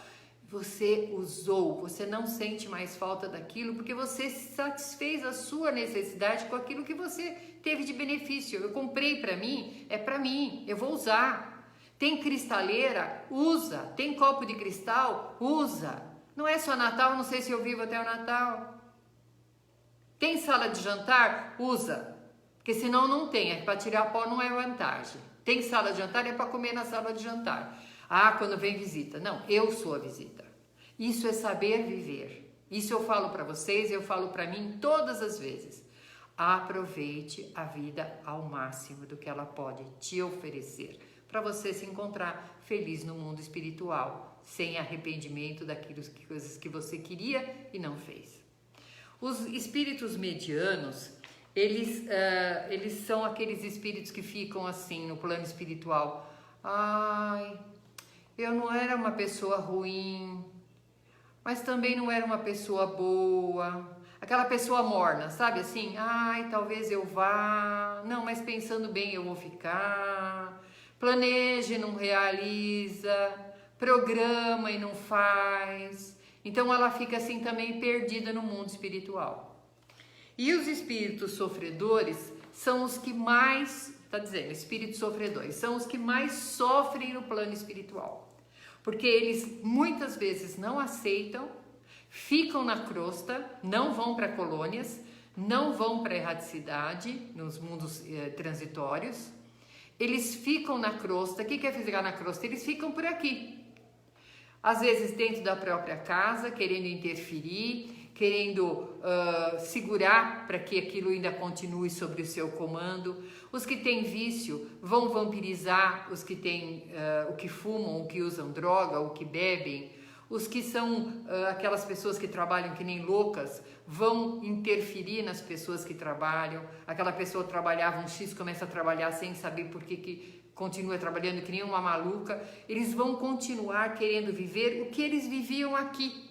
você usou, você não sente mais falta daquilo porque você satisfez a sua necessidade com aquilo que você teve de benefício. Eu comprei para mim, é para mim, eu vou usar. Tem cristaleira? Usa. Tem copo de cristal? Usa. Não é só Natal, não sei se eu vivo até o Natal. Tem sala de jantar? Usa. Porque senão não tem, é para tirar pó não é vantagem. Tem sala de jantar, é para comer na sala de jantar. Ah, quando vem visita. Não, eu sou a visita. Isso é saber viver. Isso eu falo para vocês, eu falo para mim todas as vezes. Aproveite a vida ao máximo do que ela pode te oferecer, para você se encontrar feliz no mundo espiritual, sem arrependimento daquilo coisas que você queria e não fez. Os espíritos medianos, eles são aqueles espíritos que ficam assim no plano espiritual. Ai, eu não era uma pessoa ruim, mas também não era uma pessoa boa. Aquela pessoa morna, sabe assim? Ai, talvez eu vá. Não, mas pensando bem eu vou ficar. Planeja e não realiza. Programa e não faz. Então ela fica assim também perdida no mundo espiritual. E os espíritos sofredores são os que mais, está dizendo, espíritos sofredores, são os que mais sofrem no plano espiritual. Porque eles muitas vezes não aceitam, ficam na crosta, não vão para colônias, não vão para a erraticidade, nos mundos transitórios. Eles ficam na crosta. O que é ficar na crosta? Eles ficam por aqui. Às vezes dentro da própria casa, querendo interferir, querendo segurar para que aquilo ainda continue sob o seu comando. Os que têm vício vão vampirizar os que têm, o que fumam, o que usam droga, o que bebem. Os que são aquelas pessoas que trabalham que nem loucas vão interferir nas pessoas que trabalham. Aquela pessoa trabalhava um X, começa a trabalhar sem saber por que continua trabalhando que nem uma maluca. Eles vão continuar querendo viver o que eles viviam aqui.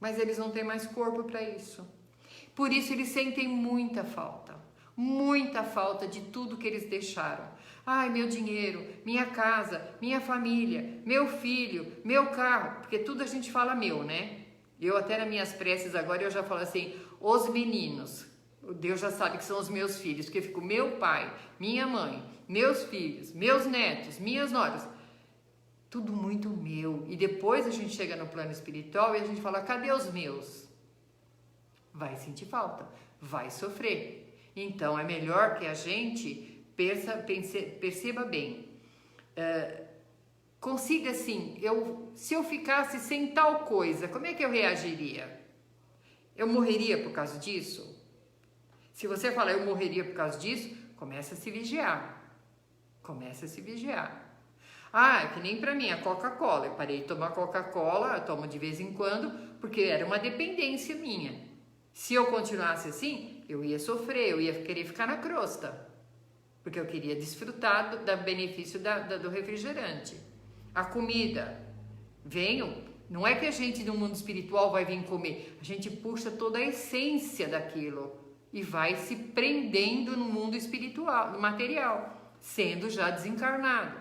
Mas eles não têm mais corpo para isso. Por isso eles sentem muita falta de tudo que eles deixaram. Ai, meu dinheiro, minha casa, minha família, meu filho, meu carro, porque tudo a gente fala meu, né? Eu até nas minhas preces agora eu já falo assim, os meninos, Deus já sabe que são os meus filhos, porque eu fico meu pai, minha mãe, meus filhos, meus netos, minhas noras, tudo muito meu. E depois a gente chega no plano espiritual e a gente fala, cadê os meus? Vai sentir falta, vai sofrer. Então é melhor que a gente perceba bem, consiga assim, se eu ficasse sem tal coisa, como é que eu reagiria? Eu morreria por causa disso? Se você falar eu morreria por causa disso, começa a se vigiar. Ah, é que nem pra mim, a Coca-Cola. Eu parei de tomar Coca-Cola, eu tomo de vez em quando, porque era uma dependência minha. Se eu continuasse assim, eu ia sofrer, eu ia querer ficar na crosta. Porque eu queria desfrutar do benefício do refrigerante. A comida, não é que a gente no mundo espiritual vai vir comer, a gente puxa toda a essência daquilo e vai se prendendo no mundo espiritual, no material, sendo já desencarnado.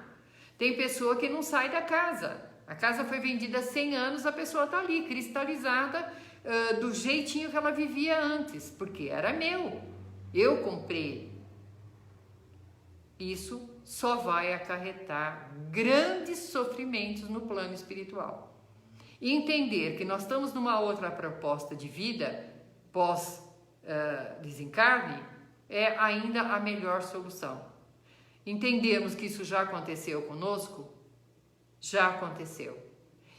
Tem pessoa que não sai da casa, a casa foi vendida há 100 anos, a pessoa está ali, cristalizada do jeitinho que ela vivia antes, porque era meu, eu comprei. Isso só vai acarretar grandes sofrimentos no plano espiritual. E entender que nós estamos numa outra proposta de vida pós-desencarne é ainda a melhor solução. Entendemos que isso já aconteceu conosco? Já aconteceu.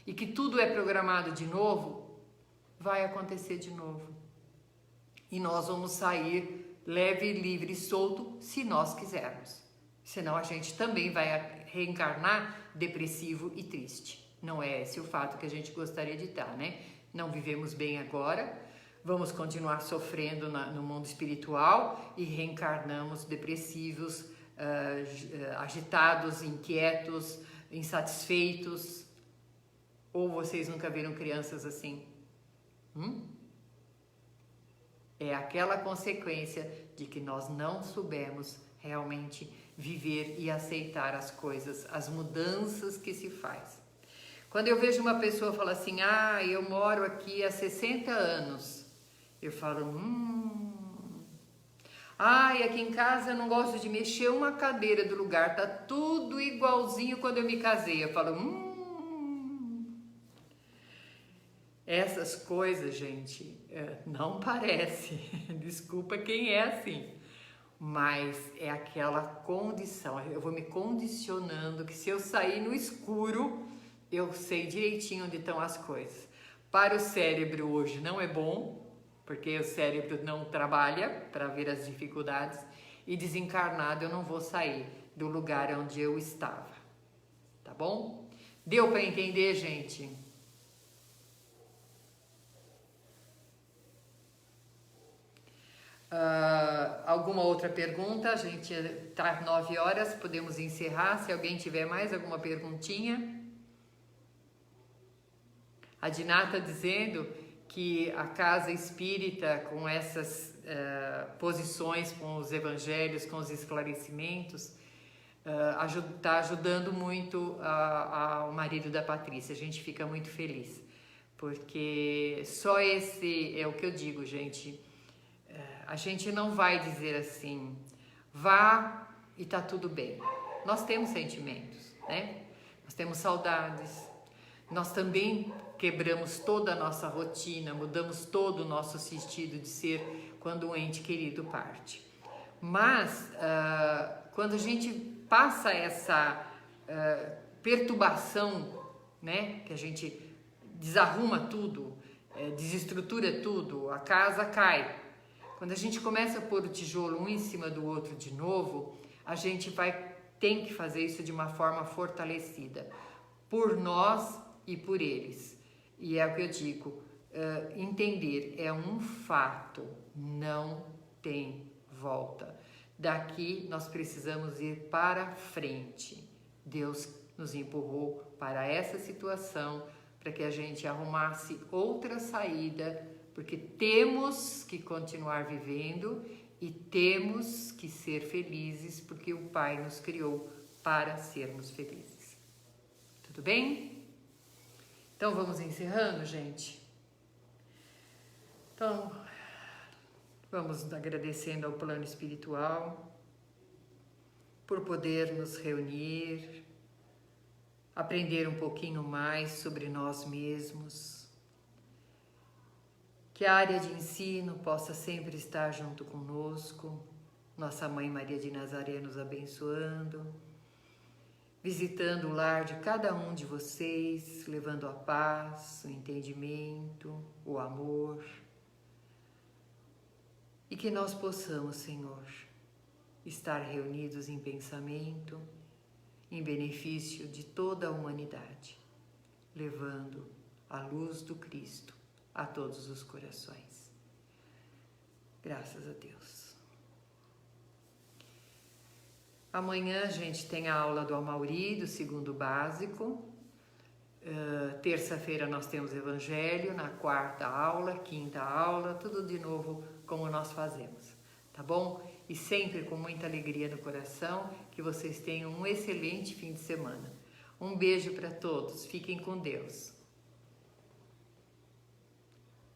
E que tudo é programado de novo? Vai acontecer de novo. e nós vamos sair leve, livre e solto se nós quisermos. Senão a gente também vai reencarnar depressivo e triste. Não é esse o fato que a gente gostaria de estar, né? Não vivemos bem agora, vamos continuar sofrendo no mundo espiritual e reencarnamos depressivos, agitados, inquietos, insatisfeitos. Ou vocês nunca viram crianças assim? É aquela consequência de que nós não soubemos realmente viver e aceitar as coisas, as mudanças que se faz. Quando eu vejo uma pessoa falar assim, eu moro aqui há 60 anos, eu falo, aqui em casa eu não gosto de mexer uma cadeira do lugar, tá tudo igualzinho quando eu me casei. Eu falo, essas coisas, gente, não parece, desculpa quem é assim, mas é aquela condição, eu vou me condicionando que se eu sair no escuro, eu sei direitinho onde estão as coisas. Para o cérebro hoje não é bom, porque o cérebro não trabalha para ver as dificuldades, e desencarnado eu não vou sair do lugar onde eu estava, tá bom? Deu para entender, gente? Alguma outra pergunta? A gente tá 9 horas, podemos encerrar. Se alguém tiver mais alguma perguntinha. A Diná está dizendo que a casa espírita, com essas posições, com os evangelhos, com os esclarecimentos, está ajudando muito o marido da Patrícia. A gente fica muito feliz, porque só esse é o que eu digo, gente. A gente não vai dizer assim, vá e tá tudo bem. Nós temos sentimentos, né? Nós temos saudades. Nós também quebramos toda a nossa rotina, mudamos todo o nosso sentido de ser quando um ente querido parte. Mas, quando a gente passa essa perturbação, né? Que a gente desarruma tudo, desestrutura tudo, a casa cai. Quando a gente começa a pôr o tijolo um em cima do outro de novo, a gente tem que fazer isso de uma forma fortalecida, por nós e por eles. E é o que eu digo, entender é um fato, não tem volta. Daqui nós precisamos ir para frente. Deus nos empurrou para essa situação, para que a gente arrumasse outra saída, porque temos que continuar vivendo e temos que ser felizes, porque o Pai nos criou para sermos felizes. Tudo bem? Então vamos encerrando, gente? Então, vamos agradecendo ao plano espiritual por poder nos reunir, aprender um pouquinho mais sobre nós mesmos, que a área de ensino possa sempre estar junto conosco, nossa Mãe Maria de Nazaré nos abençoando, visitando o lar de cada um de vocês, levando a paz, o entendimento, o amor, e que nós possamos, Senhor, estar reunidos em pensamento, em benefício de toda a humanidade, levando a luz do Cristo a todos os corações. Graças a Deus. Amanhã a gente tem a aula do Amauri, do segundo básico. Terça-feira nós temos Evangelho, na quarta aula, quinta aula, tudo de novo como nós fazemos, tá bom? E sempre com muita alegria no coração, que vocês tenham um excelente fim de semana. Um beijo para todos, fiquem com Deus.